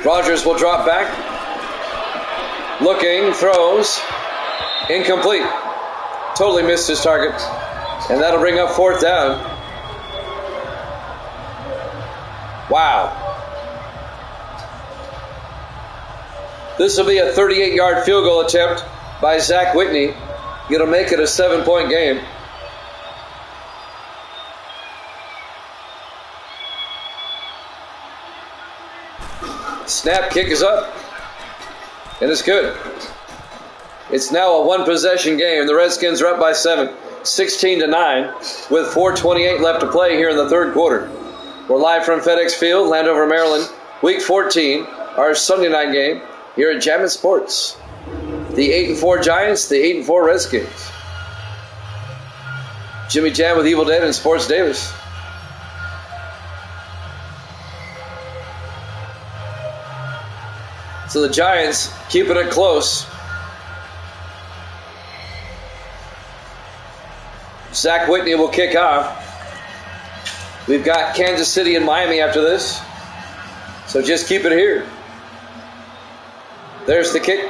Rodgers will drop back. Looking, throws. Incomplete. Totally missed his target. And that'll bring up 4th down. Wow. This will be a 38-yard field goal attempt by Zach Whitney. It'll make it a 7-point game. Snap, kick is up. And it's good. It's now a one-possession game. The Redskins are up by 7, 16-9, with 4:28 left to play here in the 3rd quarter. We're live from FedEx Field, Landover, Maryland. Week 14, our Sunday night game here at Jammin' Sports. The 8-4 Giants, the 8-4 Redskins. Jimmy Jam with Evil Dead and Sports Davis. So the Giants keeping it close. Zach Whitney will kick off. We've got Kansas City and Miami after this. So just keep it here. There's the kick.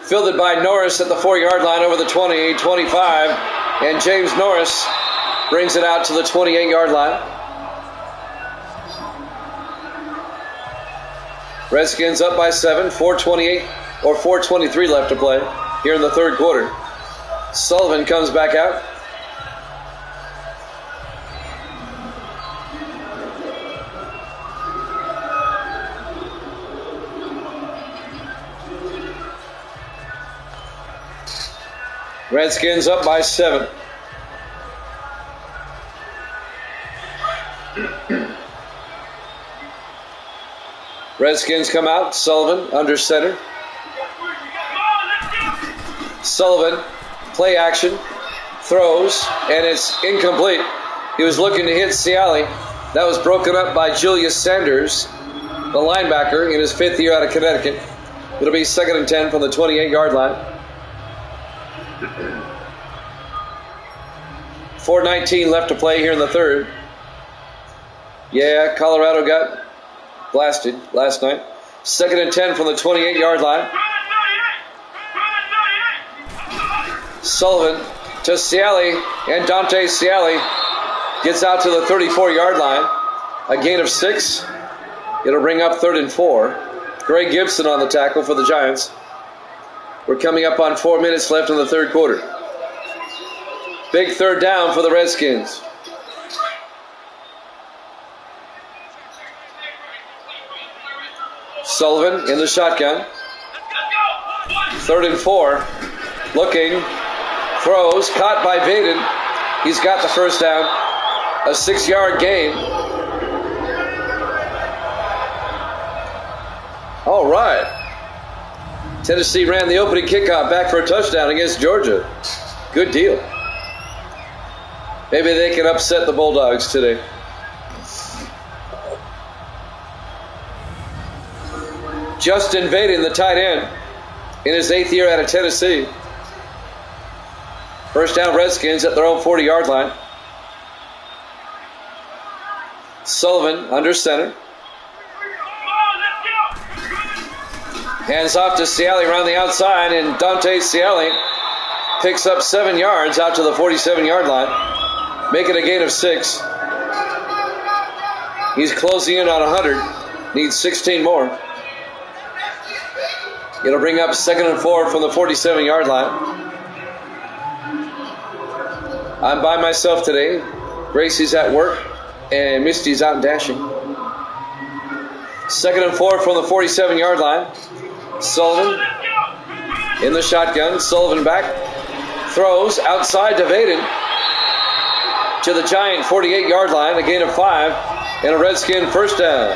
Fielded by Norris at the 4-yard line over the 20, 25. And James Norris brings it out to the 28-yard line. Redskins up by 7, 4:28 or 4:23 left to play here in the 3rd quarter. Sullivan comes back out. Redskins up by 7. Redskins come out. Sullivan under center. Sullivan, play action, throws, and it's incomplete. He was looking to hit Ciali. That was broken up by Julius Sanders, the linebacker, in his 5th year out of Connecticut. It'll be 2nd and 10 from the 28-yard line. 4:19 left to play here in the 3rd. Yeah, Colorado got blasted last night. 2nd and 10 from the 28-yard line. Sullivan to Ciali, and Dante Ciali gets out to the 34-yard line. A gain of 6. It'll bring up 3rd and 4. Greg Gibson on the tackle for the Giants. We're coming up on 4 minutes left in the 3rd quarter. Big 3rd down for the Redskins. Sullivan in the shotgun. 3rd and 4. Looking. Throws. Caught by Vaden. He's got the 1st down. A 6-yard gain. All right. Tennessee ran the opening kickoff back for a touchdown against Georgia. Good deal. Maybe they can upset the Bulldogs today. Justin Vaden, the tight end, in his 8th year out of Tennessee. 1st down Redskins at their own 40-yard line. Sullivan under center. Hands off to Ciali around the outside, and Dante Ciali picks up 7 yards out to the 47-yard line. Make it a gain of 6. He's closing in on 100. Needs 16 more. It'll bring up 2nd and 4 from the 47-yard line. I'm by myself today. Gracie's at work, and Misty's out dashing. 2nd and 4 from the 47-yard line. Sullivan in the shotgun. Sullivan back. Throws outside to Vaden. to the Giant 48-yard line, a gain of 5, and a Redskin first down.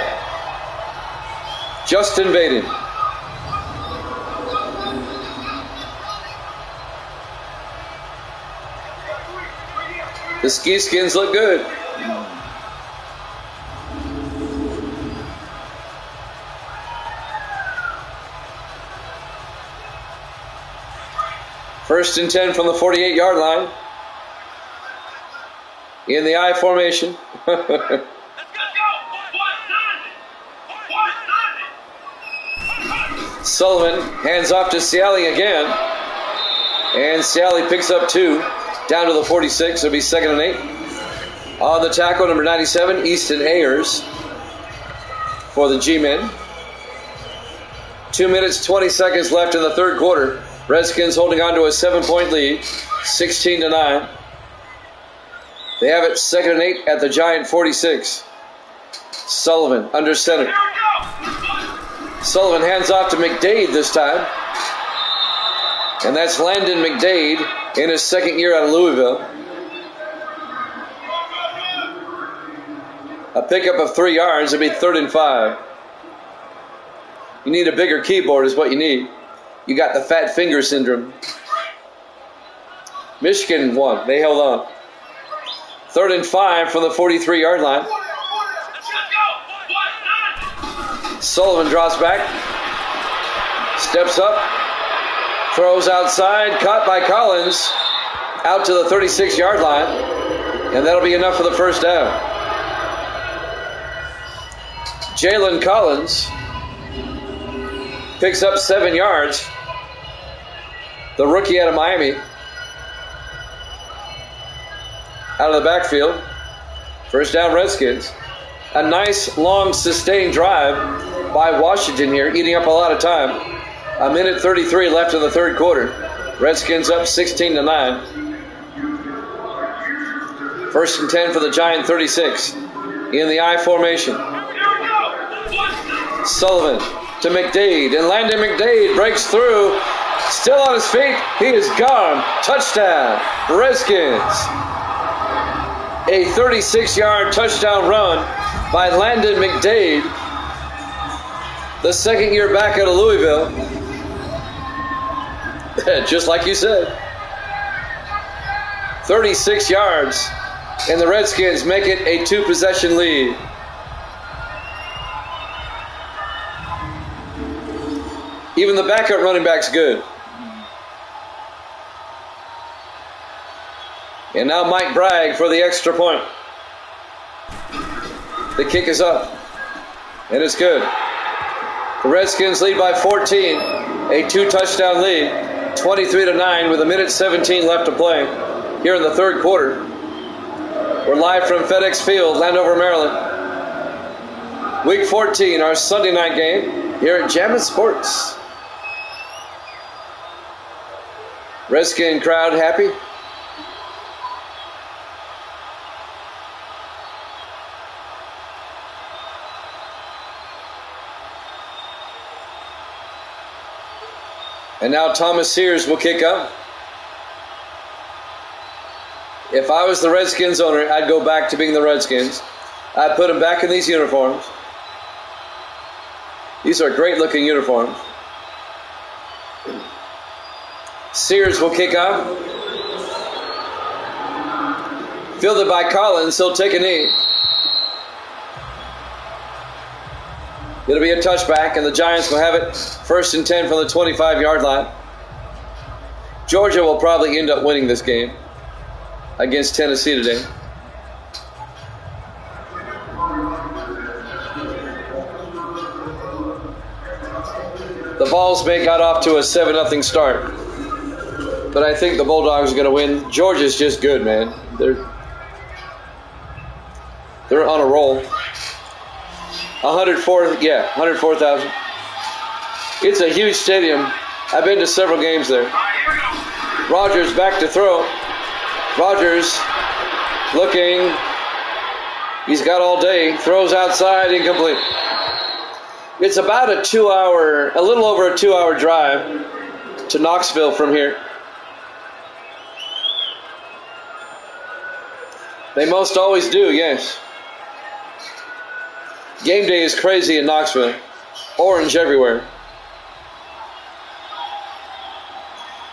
Justin Baden. The Ski Skins look good. First and 10 from the 48-yard line. In the I formation. Sullivan hands off to Ciali again. And Ciali picks up 2. Down to the 46. It'll be 2nd and 8. On the tackle, number 97, Easton Ayers for the G-men. 2 minutes, 20 seconds left in the third quarter. Redskins holding on to a 7-point lead, 16-9. They have it 2nd and 8 at the Giant 46. Sullivan under center. Sullivan hands off to McDade this time. And that's Landon McDade in his second year out of Louisville. A pickup of 3 yards. It'll be 3rd and 5. You need a bigger keyboard is what you need. You got the fat finger syndrome. Michigan won. They held on. 3rd and 5 from the 43-yard line. Sullivan drops back. Steps up. Throws outside. Caught by Collins. Out to the 36-yard line. And that'll be enough for the first down. Jalen Collins picks up 7 yards. The rookie out of Miami. Out of the backfield. First down, Redskins. A nice, long, sustained drive by Washington here, eating up a lot of time. 1:33 left in the third quarter. Redskins up 16-9. First and 10 for the Giant 36. In the I formation. Sullivan to McDade, and Landon McDade breaks through. Still on his feet. He is gone. Touchdown, Redskins. A 36-yard touchdown run by Landon McDade, the second year back out of Louisville. Just like you said. 36 yards, and the Redskins make it a 2-possession lead. Even the backup running back's good. And now Mike Bragg for the extra point. The kick is up. And it's good. The Redskins lead by 14. A 2-touchdown lead. 23-9 with 1:17 left to play here in the third quarter. We're live from FedEx Field, Landover, Maryland. Week 14, our Sunday night game here at Jammin' Sports. Redskin crowd happy. And now Thomas Sears will kick up. If I was the Redskins owner, I'd go back to being the Redskins. I'd put them back in these uniforms. These are great looking uniforms. Sears will kick off. Fielded by Collins. He'll take a knee. It'll be a touchback, and the Giants will have it 1st and 10 from the 25-yard line. Georgia will probably end up winning this game against Tennessee today. The Vols got off to a 7-0 start. But I think the Bulldogs are going to win. Georgia's just good, man. They're on a roll. 104,000. It's a huge stadium. I've been to several games there. Rogers back to throw. Rogers looking. He's got all day. Throws outside, incomplete. It's about a little over a 2-hour drive to Knoxville from here. They most always do, yes. Game day is crazy in Knoxville. Orange everywhere.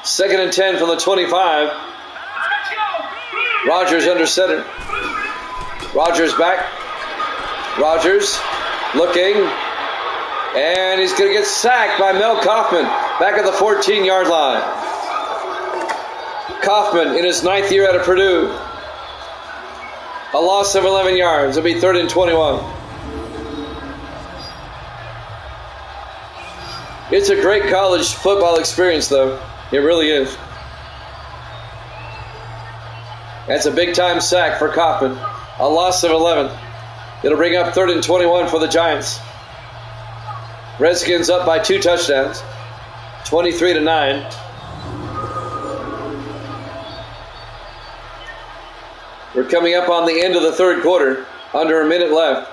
2nd and 10 from the 25. Rogers under center. Rogers back. Rogers looking. And he's going to get sacked by Mel Kaufman back at the 14-yard line. Kaufman in his 9th year out of Purdue. A loss of 11 yards. It'll be 3rd and 21. It's a great college football experience, though. It really is. That's a big-time sack for Kaufman. A loss of 11. It'll bring up 3rd and 21 for the Giants. Redskins up by 2 touchdowns. 23-9. We're coming up on the end of the 3rd quarter. Under a minute left.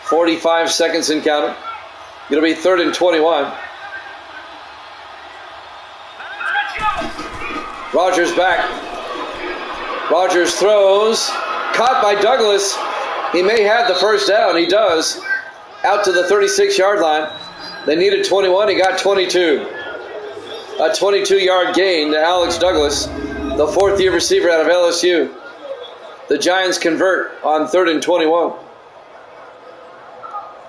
45 seconds and counting. It'll be 3rd and 21. Rogers back. Rogers throws. Caught by Douglas. He may have the first down. He does. Out to the 36-yard line. They needed 21. He got 22. A 22-yard gain to Alex Douglas, the 4th-year receiver out of LSU. The Giants convert on 3rd and 21.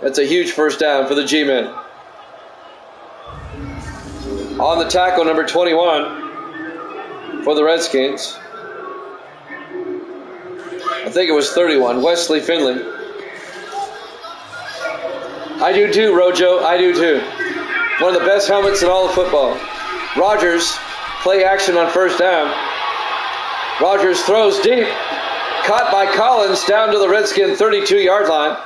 That's a huge first down for the G-men. On the tackle, number 21 for the Redskins. I think it was 31, Wesley Finley. I do too, Rojo. I do too. One of the best helmets in all of football. Rogers, play action on first down. Rogers throws deep. Caught by Collins down to the Redskin 32-yard line.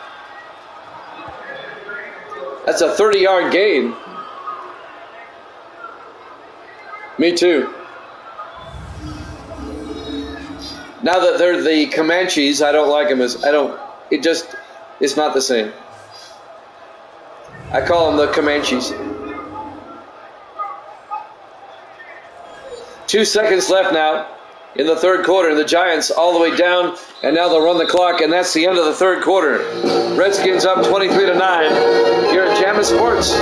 That's a 30-yard gain. Me too. Now that they're the Comanches, I don't like them it's not the same. I call them the Comanches. 2 seconds left now in the 3rd quarter. The Giants all the way down, and now they'll run the clock, and that's the end of the 3rd quarter. Redskins up 23-9 here at Jammin' Sports.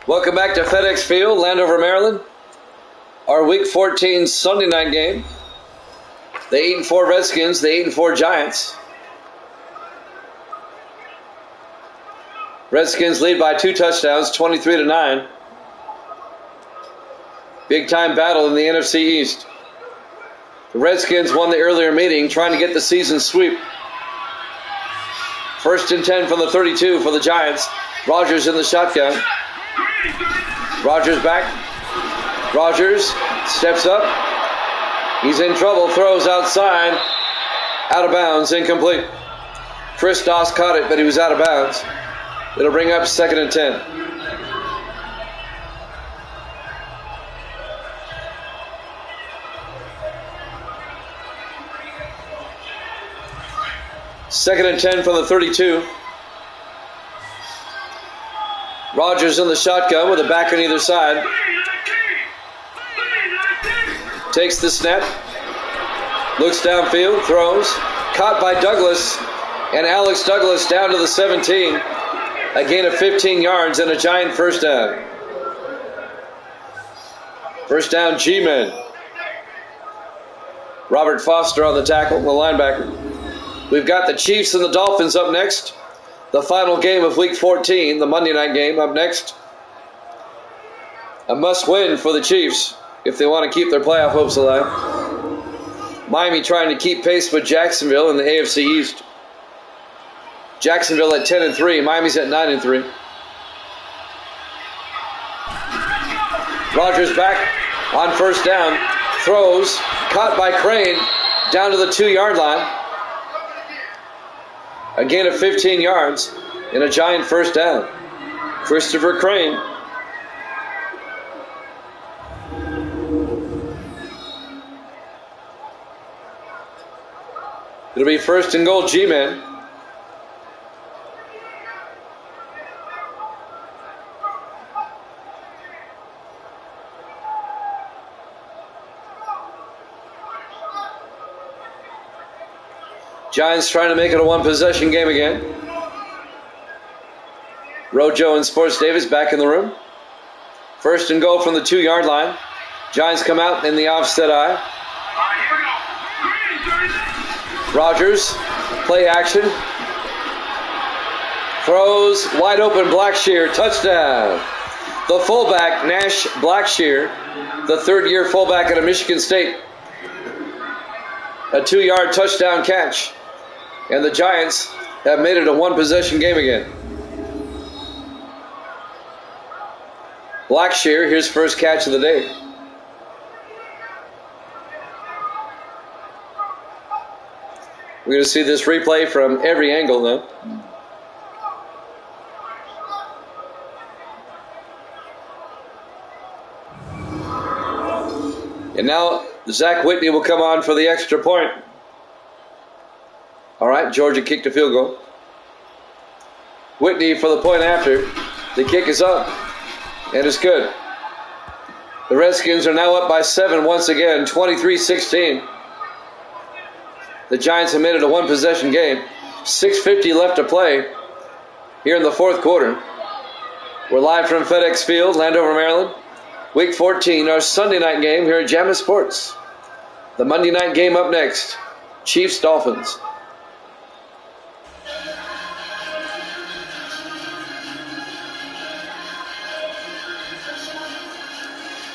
Welcome back to FedEx Field, Landover, Maryland. Our Week 14 Sunday night game. The 8-4 Redskins, the 8-4 Giants. Redskins lead by 2 touchdowns, 23-9. Big time battle in the NFC East. The Redskins won the earlier meeting, trying to get the season sweep. 1st and 10 from the 32 for the Giants. Rogers in the shotgun. Rogers back. Rogers steps up. He's in trouble. Throws outside. Out of bounds. Incomplete. Chris Doss caught it, but he was out of bounds. It'll bring up 2nd and 10. Second and 10 from the 32. Rogers in the shotgun with a back on either side. Takes the snap. Looks downfield. Throws. Caught by Douglas. And Alex Douglas down to the 17. A gain of 15 yards and a Giant first down. First down, G-men. Robert Foster on the tackle, the linebacker. We've got the Chiefs and the Dolphins up next. The final game of Week 14, the Monday night game, up next. A must-win for the Chiefs if they want to keep their playoff hopes alive. Miami trying to keep pace with Jacksonville in the AFC East. Jacksonville at 10-3, Miami's at 9-3. Rogers back on first down, throws, caught by Crane, down to the 2-yard line. A gain of 15 yards and a Giant first down. Christopher Crane. It'll be first and goal, G-Men. Giants trying to make it a one-possession game again. Rojo and Sports Davis back in the room. First and goal from the 2-yard line. Giants come out in the offset eye. Rogers, play action. Throws, wide open, Blackshear, touchdown. The fullback, Nash Blackshear, the third-year fullback out of Michigan State. A 2-yard touchdown catch. And the Giants have made it a one-possession game again. Blackshear, his first catch of the day. We're going to see this replay from every angle now. And now Zach Whitney will come on for the extra point. All right, Georgia kicked a field goal. Whitney for the point after. The kick is up, and it's good. The Redskins are now up by 7 once again, 23-16. The Giants have made it a one-possession game. 6:50 left to play here in the fourth quarter. We're live from FedEx Field, Landover, Maryland. Week 14, our Sunday night game here at Jammin' Sports. The Monday night game up next, Chiefs-Dolphins.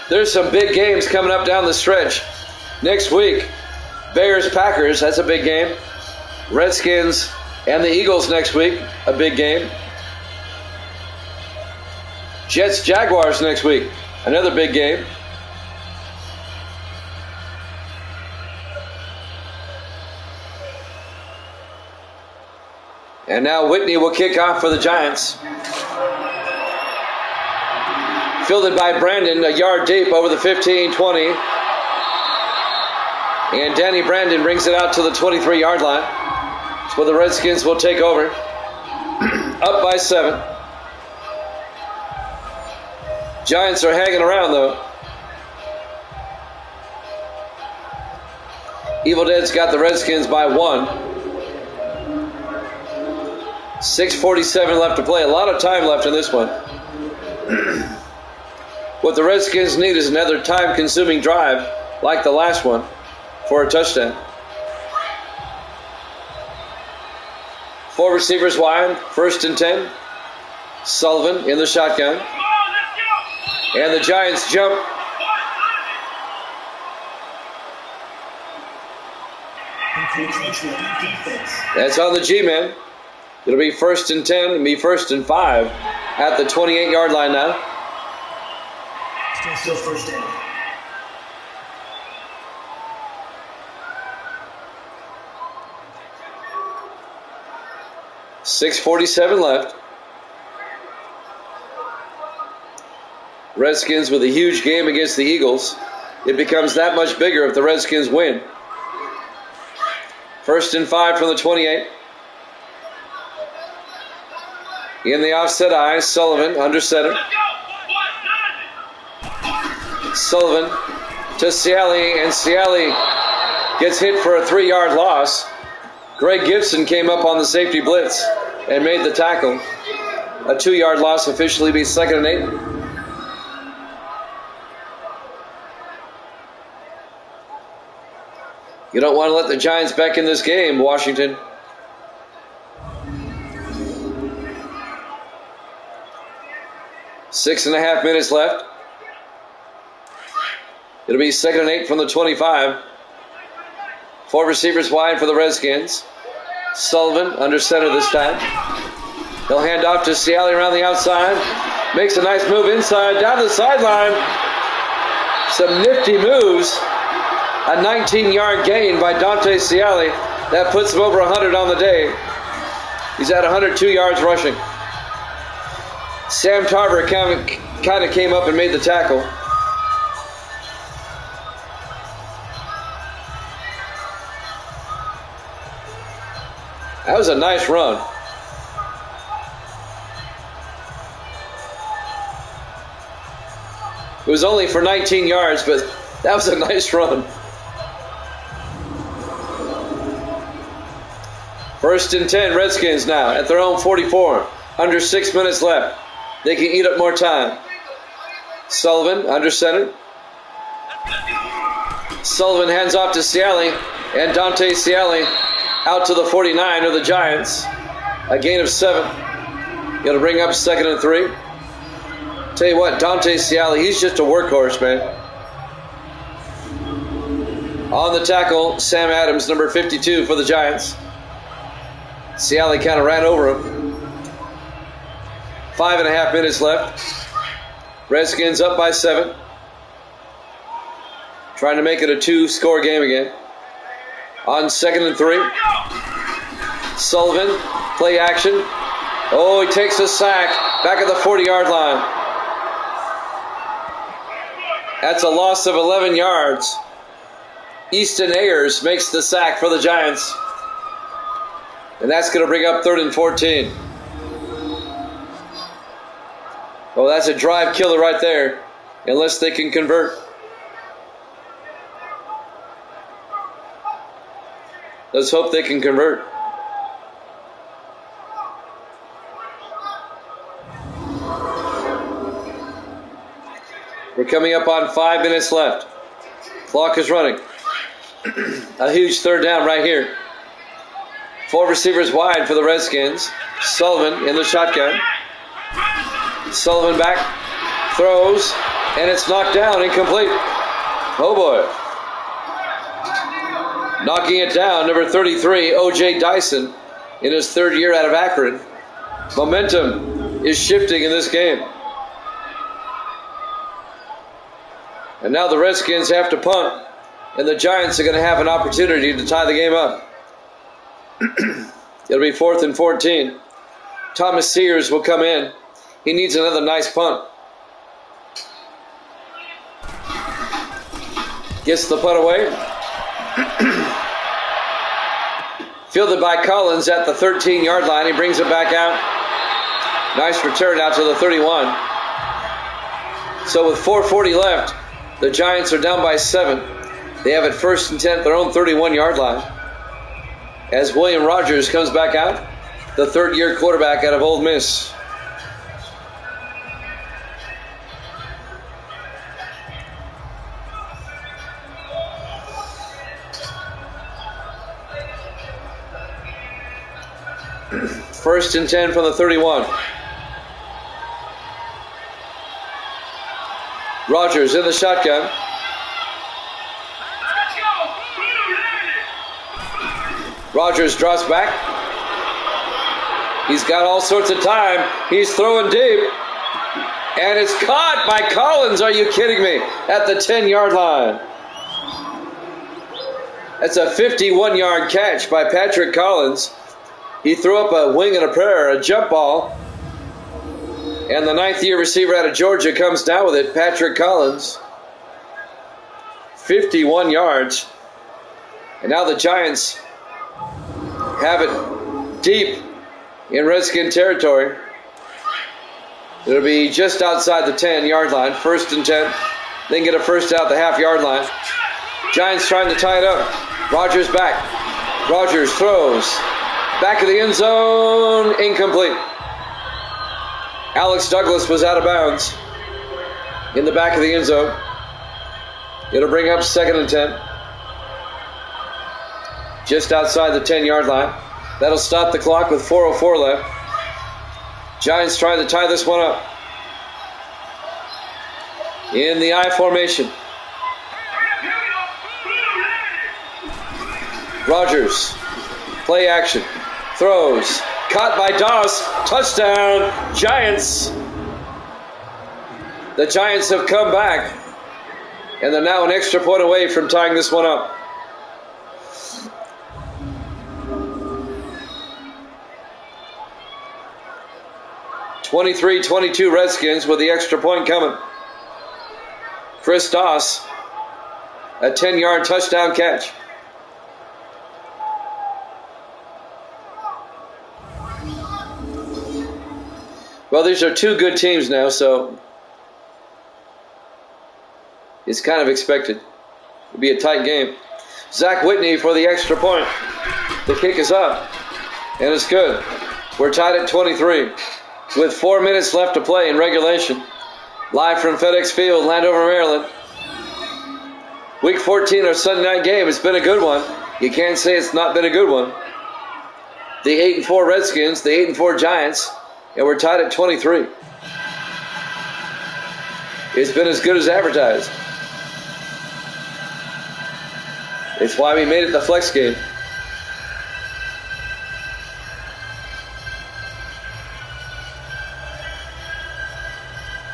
There's some big games coming up down the stretch. Next week, Bears-Packers, that's a big game. Redskins and the Eagles next week, a big game. Jets-Jaguars next week, another big game. And now Whitney will kick off for the Giants. Fielded by Brandon, a yard deep over the 15-20. And Danny Brandon brings it out to the 23-yard line. That's where the Redskins will take over. Up by 7. Giants are hanging around, though. Evil Dead's got the Redskins by 1. 6:47 left to play. A lot of time left in this one. What the Redskins need is another time-consuming drive like the last one for a touchdown. 4 receivers wide, first and 10. Sullivan in the shotgun. And the Giants jump. That's on the G-men. It'll be first and 10, and be first and 5 at the 28-yard line now. Still first down. .6:47 left. Redskins with a huge game against the Eagles. It becomes that much bigger if the Redskins win. First and 5 from the 28. In the offset eye, Sullivan under center. Sullivan to Ciali, and Ciali gets hit for a 3-yard loss. Greg Gibson came up on the safety blitz and made the tackle. A 2-yard loss, officially be second and 8. You don't want to let the Giants back in this game, Washington. Six and a half minutes left. It'll be second and 8 from the 25. 4 receivers wide for the Redskins. Sullivan under center this time. He'll hand off to Ciali around the outside. Makes a nice move inside, down the sideline. Some nifty moves. A 19-yard gain by Dante Ciali. That puts him over 100 on the day. He's at 102 yards rushing. Sam Tarver kind of came up and made the tackle. That was a nice run. It was only for 19 yards, but that was a nice run. First and 10, Redskins now at their own 44. Under 6 minutes left. They can eat up more time. Sullivan under center. Sullivan hands off to Ciali, and Dante Ciali out to the 49 of the Giants. A gain of 7. Got to bring up 2nd and 3. Tell you what, Dante Ciali, he's just a workhorse, man. On the tackle, Sam Adams, number 52 for the Giants. Ciali kind of ran over him. 5.5 minutes left. Redskins up by 7. Trying to make it a 2-score game again. On 2nd and 3. Sullivan, play action. Oh, he takes a sack back at the 40-yard line. That's a loss of 11 yards. Easton Ayers makes the sack for the Giants. And that's going to bring up 3rd and 14. Oh, that's a drive killer right there. Unless they can convert. Let's hope they can convert. We're coming up on 5 minutes left. Clock is running. A huge 3rd down right here. 4 receivers wide for the Redskins. Sullivan in the shotgun. Sullivan back, throws, and it's knocked down, incomplete. Oh boy. Knocking it down, number 33, O.J. Dyson, in his 3rd year out of Akron. Momentum is shifting in this game. And now the Redskins have to punt, and the Giants are going to have an opportunity to tie the game up. It'll be 4th and 14. Thomas Sears will come in. He needs another nice punt. Gets the punt away. Fielded by Collins at the 13-yard line. He brings it back out. Nice return out to the 31. So with 4:40 left, the Giants are down by 7. They have it 1st and 10 at their own 31-yard line. As William Rogers comes back out, the 3rd-year quarterback out of Ole Miss. First and 10 from the 31. Rogers in the shotgun. Rogers drops back. He's got all sorts of time. He's throwing deep. And it's caught by Collins. Are you kidding me? At the 10-yard line. That's a 51-yard catch by Patrick Collins. He threw up a wing and a prayer, a jump ball. And the 9th-year receiver out of Georgia comes down with it, Patrick Collins. 51 yards. And now the Giants have it deep in Redskin territory. It'll be just outside the 10-yard line, 1st and 10. Then get a first out the half-yard line. Giants trying to tie it up. Rogers back. Rogers throws. Back of the end zone, incomplete. Alex Douglas was out of bounds in the back of the end zone. It'll bring up 2nd and 10. Just outside the 10-yard line. That'll stop the clock with 4:04 left. Giants trying to tie this one up. In the I formation. Rogers, play action. Throws. Caught by Doss. Touchdown, Giants. The Giants have come back. And they're now an extra point away from tying this one up. (23-22) Redskins with the extra point coming. Chris Doss, a 10-yard touchdown catch. Well, these are two good teams now, so it's kind of expected. It'll be a tight game. Zach Whitney for the extra point. The kick is up, and it's good. We're tied at 23 with 4 minutes left to play in regulation. Live from FedEx Field, Landover, Maryland. Week 14, our Sunday night game. It's been a good one. You can't say it's not been a good one. The 8-4 Redskins, the 8-4 Giants, and we're tied at 23. It's been as good as advertised. It's why we made it the flex game.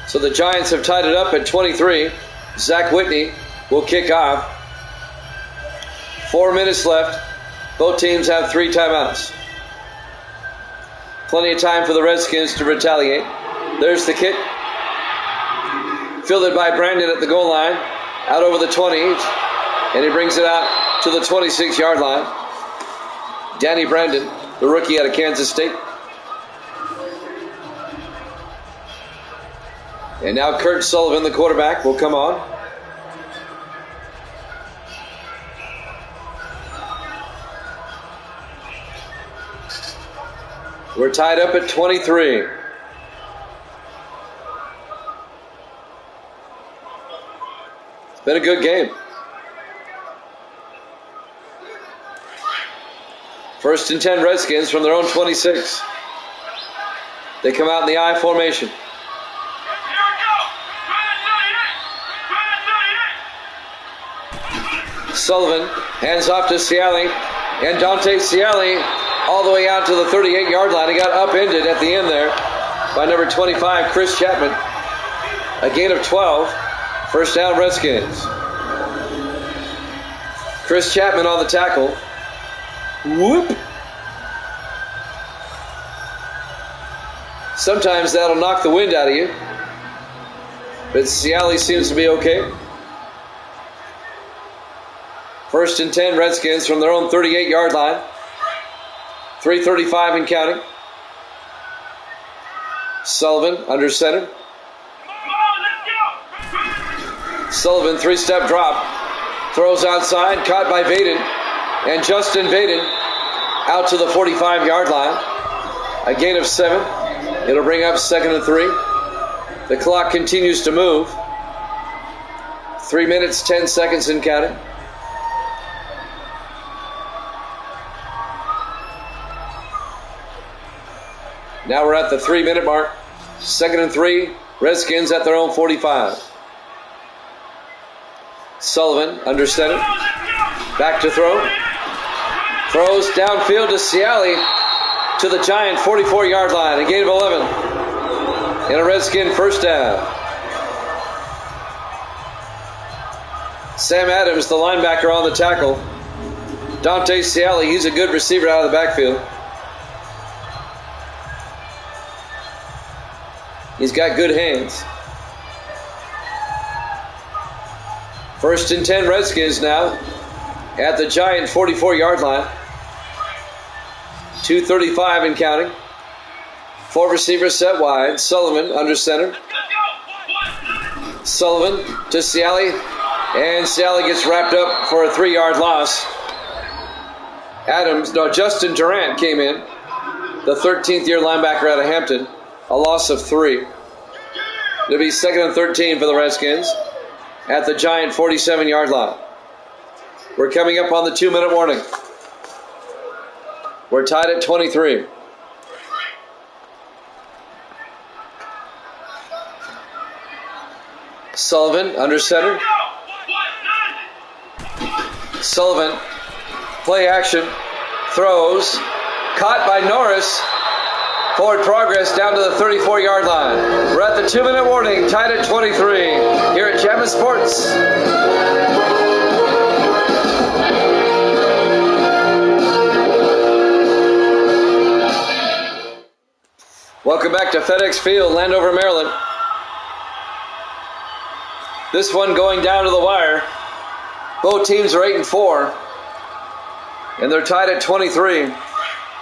So the Giants have tied it up at 23. Zach Whitney will kick off. 4 minutes left. Both teams have 3 timeouts. Plenty of time for the Redskins to retaliate. There's the kick. Fielded by Brandon at the goal line. Out over the 20. And he brings it out to the 26-yard line. Danny Brandon, the rookie out of Kansas State. And now Kurt Sullivan, the quarterback, will come on. We're tied up at 23. It's been a good game. First and 10 Redskins from their own 26. They come out in the I formation. Sullivan hands off to Ciali, and Dante Ciali all the way out to the 38-yard line. He got upended at the end there by number 25, Chris Chapman. A gain of 12. First down, Redskins. Chris Chapman on the tackle. Whoop. Sometimes that'll knock the wind out of you, but Ciali seems to be okay. First and 10 Redskins from their own 38-yard line. 3:35 and counting. Sullivan under center. Sullivan, 3-step drop. Throws outside, caught by Vaden. And Justin Vaden out to the 45-yard line. A gain of 7. It'll bring up 2nd and 3. The clock continues to move. 3 minutes, 10 seconds and counting. Now we're at the 3-minute mark. 2nd and 3. Redskins at their own 45. Sullivan under center. Back to throw. Throws downfield to Ciali to the Giant 44-yard line. A gain of 11. And a Redskin first down. Sam Adams, the linebacker, on the tackle. Dante Ciali, he's a good receiver out of the backfield. He's got good hands. First and 10 Redskins now at the Giant 44-yard line. 2:35 and counting. 4 receivers set wide. Sullivan under center. Sullivan to Ciali. And Ciali gets wrapped up for a 3-yard loss. Justin Durant came in. The 13th year linebacker out of Hampton. A loss of 3. It'll be 2nd and 13 for the Redskins at the Giant 47-yard line. We're coming up on the 2-minute warning. We're tied at 23. Sullivan under center. Sullivan, play action, throws, caught by Norris. Forward progress down to the 34-yard line. We're at the 2-minute warning, tied at 23 here at Jammin' Sports. Welcome back to FedEx Field, Landover, Maryland. This one going down to the wire. Both teams are 8-4, and they're tied at 23.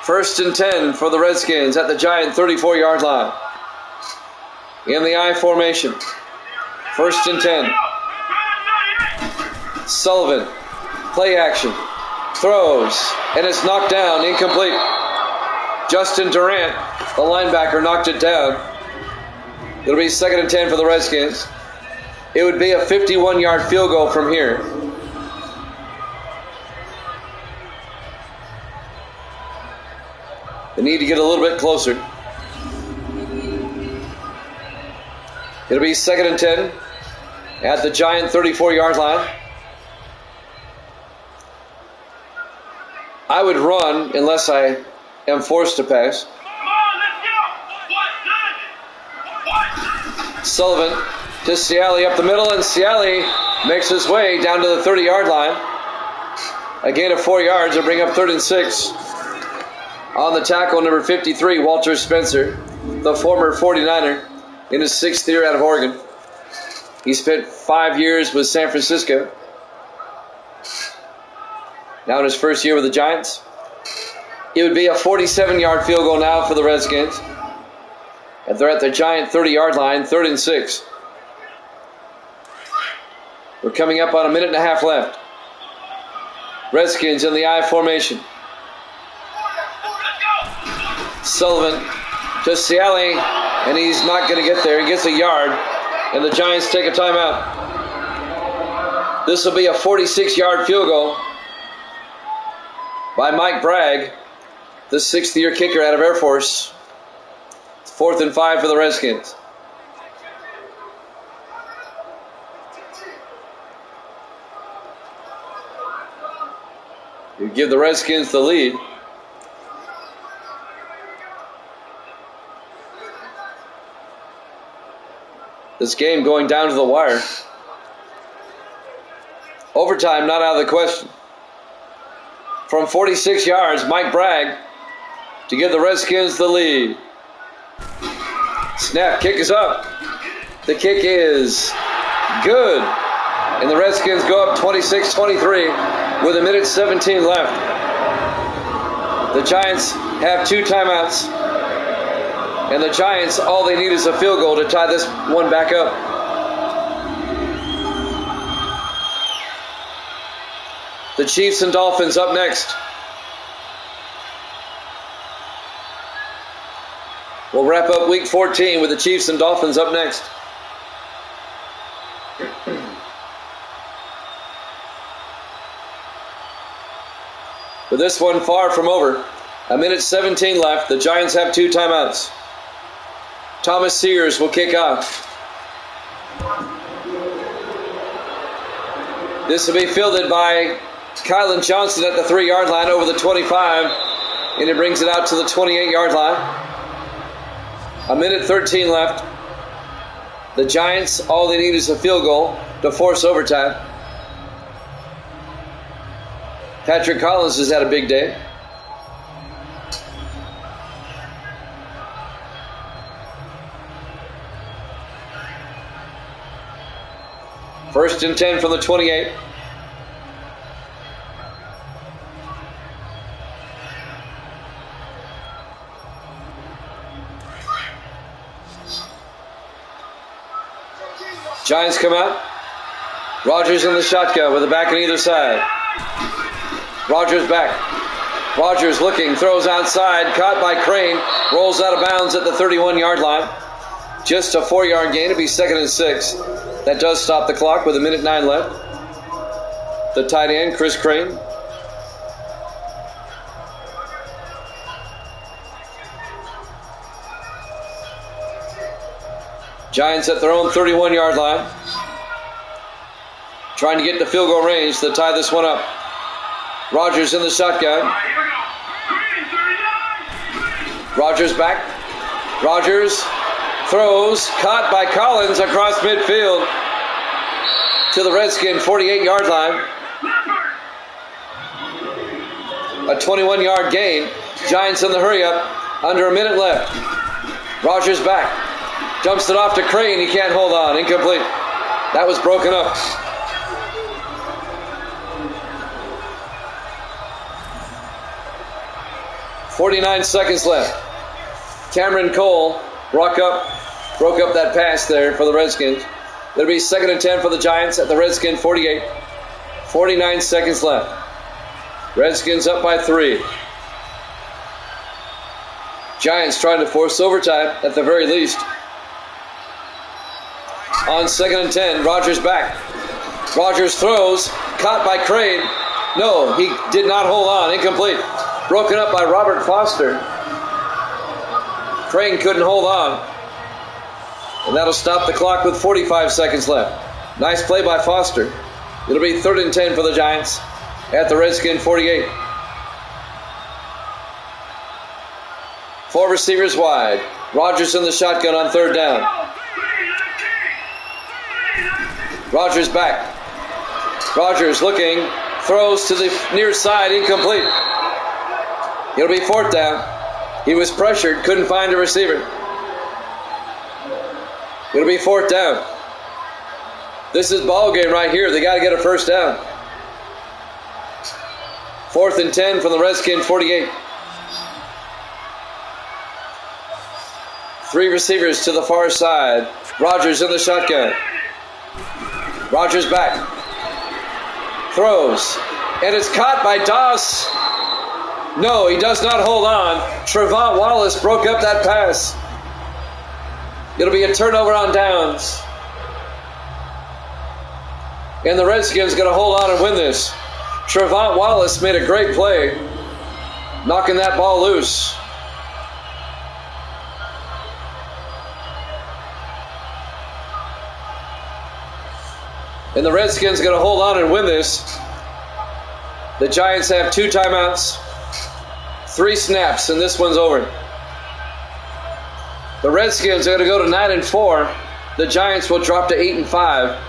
First and 10 for the Redskins at the Giant 34-yard line. in the I formation. 1st and 10. Sullivan, play action, throws, and it's knocked down, incomplete. Justin Durant, the linebacker, knocked it down. It'll be 2nd and 10 for the Redskins. It would be a 51-yard field goal from here. They need to get a little bit closer. It'll be 2nd and 10 at the Giant 34-yard line. I would run unless I am forced to pass. Sullivan to Ciali up the middle, and Ciali makes his way down to the 30-yard line. A gain of 4 yards will bring up 3rd and 6. On the tackle, number 53, Walter Spencer, the former 49er, in his 6th year out of Oregon. He spent 5 years with San Francisco. Now in his 1st year with the Giants. It would be a 47-yard field goal now for the Redskins. And they're at the Giant 30-yard line, 3rd and 6. We're coming up on a minute and a half left. Redskins in the I formation. Sullivan to Ciali, and he's not going to get there. He gets a yard, and the Giants take a timeout. This will be a 46-yard field goal by Mike Bragg, the 6th-year kicker out of Air Force. It's 4th and 5 for the Redskins. You give the Redskins the lead. This game going down to the wire. Overtime not out of the question. From 46 yards, Mike Bragg to give the Redskins the lead. Snap, kick is up. The kick is good. And the Redskins go up 26-23 with 1:17 left. The Giants have 2 timeouts. And the Giants, all they need is a field goal to tie this one back up. The Chiefs and Dolphins up next. We'll wrap up Week 14 with the Chiefs and Dolphins up next. With this one far from over, 1:17 left. The Giants have 2 timeouts. Thomas Sears will kick off. This will be fielded by Kylan Johnson at the 3-yard line over the 25, and it brings it out to the 28-yard line. 1:13 left. The Giants, all they need is a field goal to force overtime. Patrick Collins has had a big day. First and 10 from the 28. Giants come out. Rodgers in the shotgun with a back on either side. Rodgers back. Rodgers looking, throws outside, caught by Crane, rolls out of bounds at the 31-yard line. Just a 4-yard gain. It'll be 2nd and 6. That does stop the clock with 1:09 left. The tight end, Chris Crane. Giants at their own 31-yard line. Trying to get the field goal range to tie this one up. Rodgers in the shotgun. Rodgers back. Rodgers throws, caught by Collins across midfield to the Redskin 48-yard line. A 21-yard gain. Giants in the hurry up. Under a minute left. Rodgers back. Dumps it off to Crane. He can't hold on. Incomplete. That was broken up. .49 seconds left. Cameron Cole, rock up Broke up that pass there for the Redskins. It'll be 2nd and 10 for the Giants at the Redskin 48. 49 seconds left. Redskins up by 3. Giants trying to force overtime at the very least. On 2nd and 10, Rodgers back. Rodgers throws, caught by Crane. No, he did not hold on. Incomplete. Broken up by Robert Foster. Crane couldn't hold on. And that'll stop the clock with 45 seconds left. Nice play by Foster. It'll be 3rd and 10 for the Giants at the Redskin 48. 4 receivers wide. Rodgers in the shotgun on 3rd down. Rodgers back. Rodgers looking. Throws to the near side. Incomplete. It'll be 4th down. He was pressured. Couldn't find a receiver. It'll be 4th down. This is ball game right here. They got to get a 1st down. 4th and 10 from the Redskin 48. 3 receivers to the far side. Rodgers in the shotgun. Rodgers back. Throws. And it's caught by Doss. No, he does not hold on. Trevont Wallace broke up that pass. It'll be a turnover on downs. And the Redskins going to hold on and win this. Trevont Wallace made a great play, knocking that ball loose. And the Redskins going to hold on and win this. The Giants have 2 timeouts, 3 snaps, and this one's over. The Redskins are going to go to 9-4. The Giants will drop to 8-5.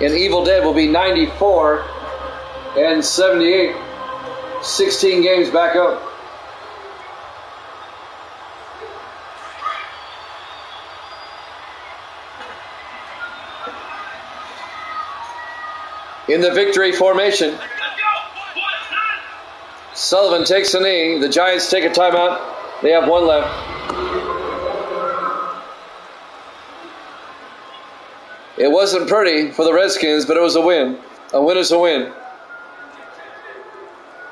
And Evil Dead will be 94 and 78. 16 games back up. In the victory formation, Sullivan takes a knee. The Giants take a timeout. They have 1 left. It wasn't pretty for the Redskins, but it was a win. A win is a win.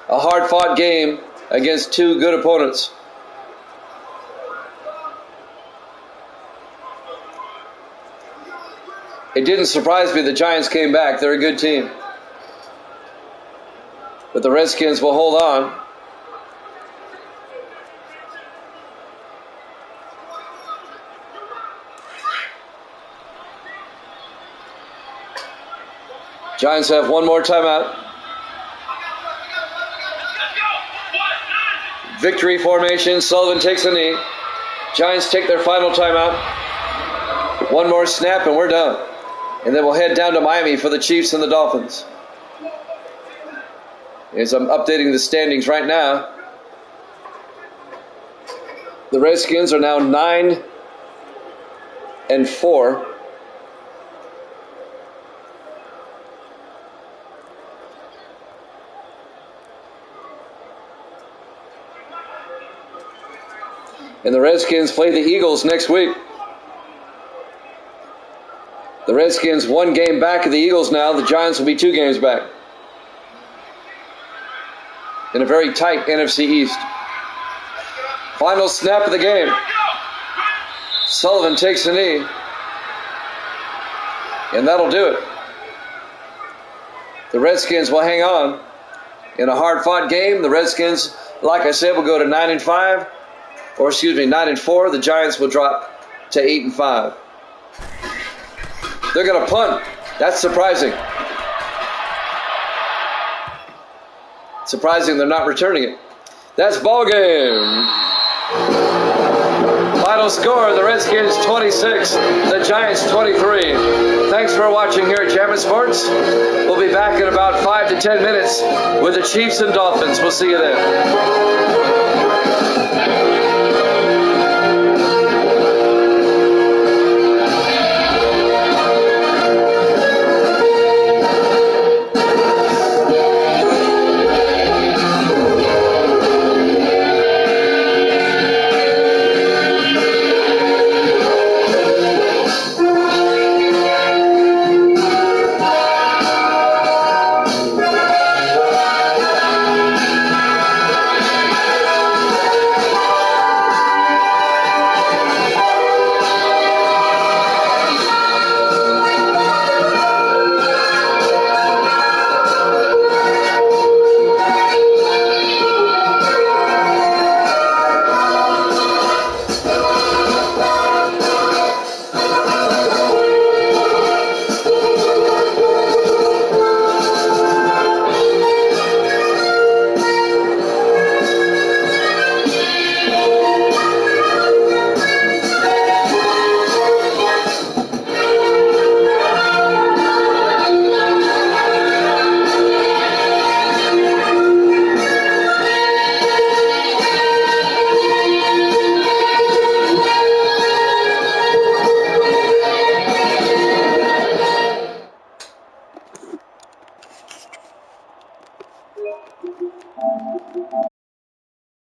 A hard-fought game against 2 good opponents. It didn't surprise me the Giants came back. They're a good team. But the Redskins will hold on. Giants have 1 more timeout. Victory formation. Sullivan takes a knee. Giants take their final timeout. 1 more snap and we're done. And then we'll head down to Miami for the Chiefs and the Dolphins. As I'm updating the standings right now, the Redskins are now 9-4. And the Redskins play the Eagles next week. The Redskins 1 game back of the Eagles now. The Giants will be 2 games back. In a very tight NFC East. Final snap of the game. Sullivan takes a knee. And that'll do it. The Redskins will hang on. In a hard-fought game, the Redskins, like I said, will go to 9-5. Or 9-4. The Giants will drop to 8-5. They're going to punt. That's surprising. Surprising they're not returning it. That's ball game. Final score, the Redskins 26, the Giants 23. Thanks for watching here at Jammin' Sports. We'll be back in about 5 to 10 minutes with the Chiefs and Dolphins. We'll see you then.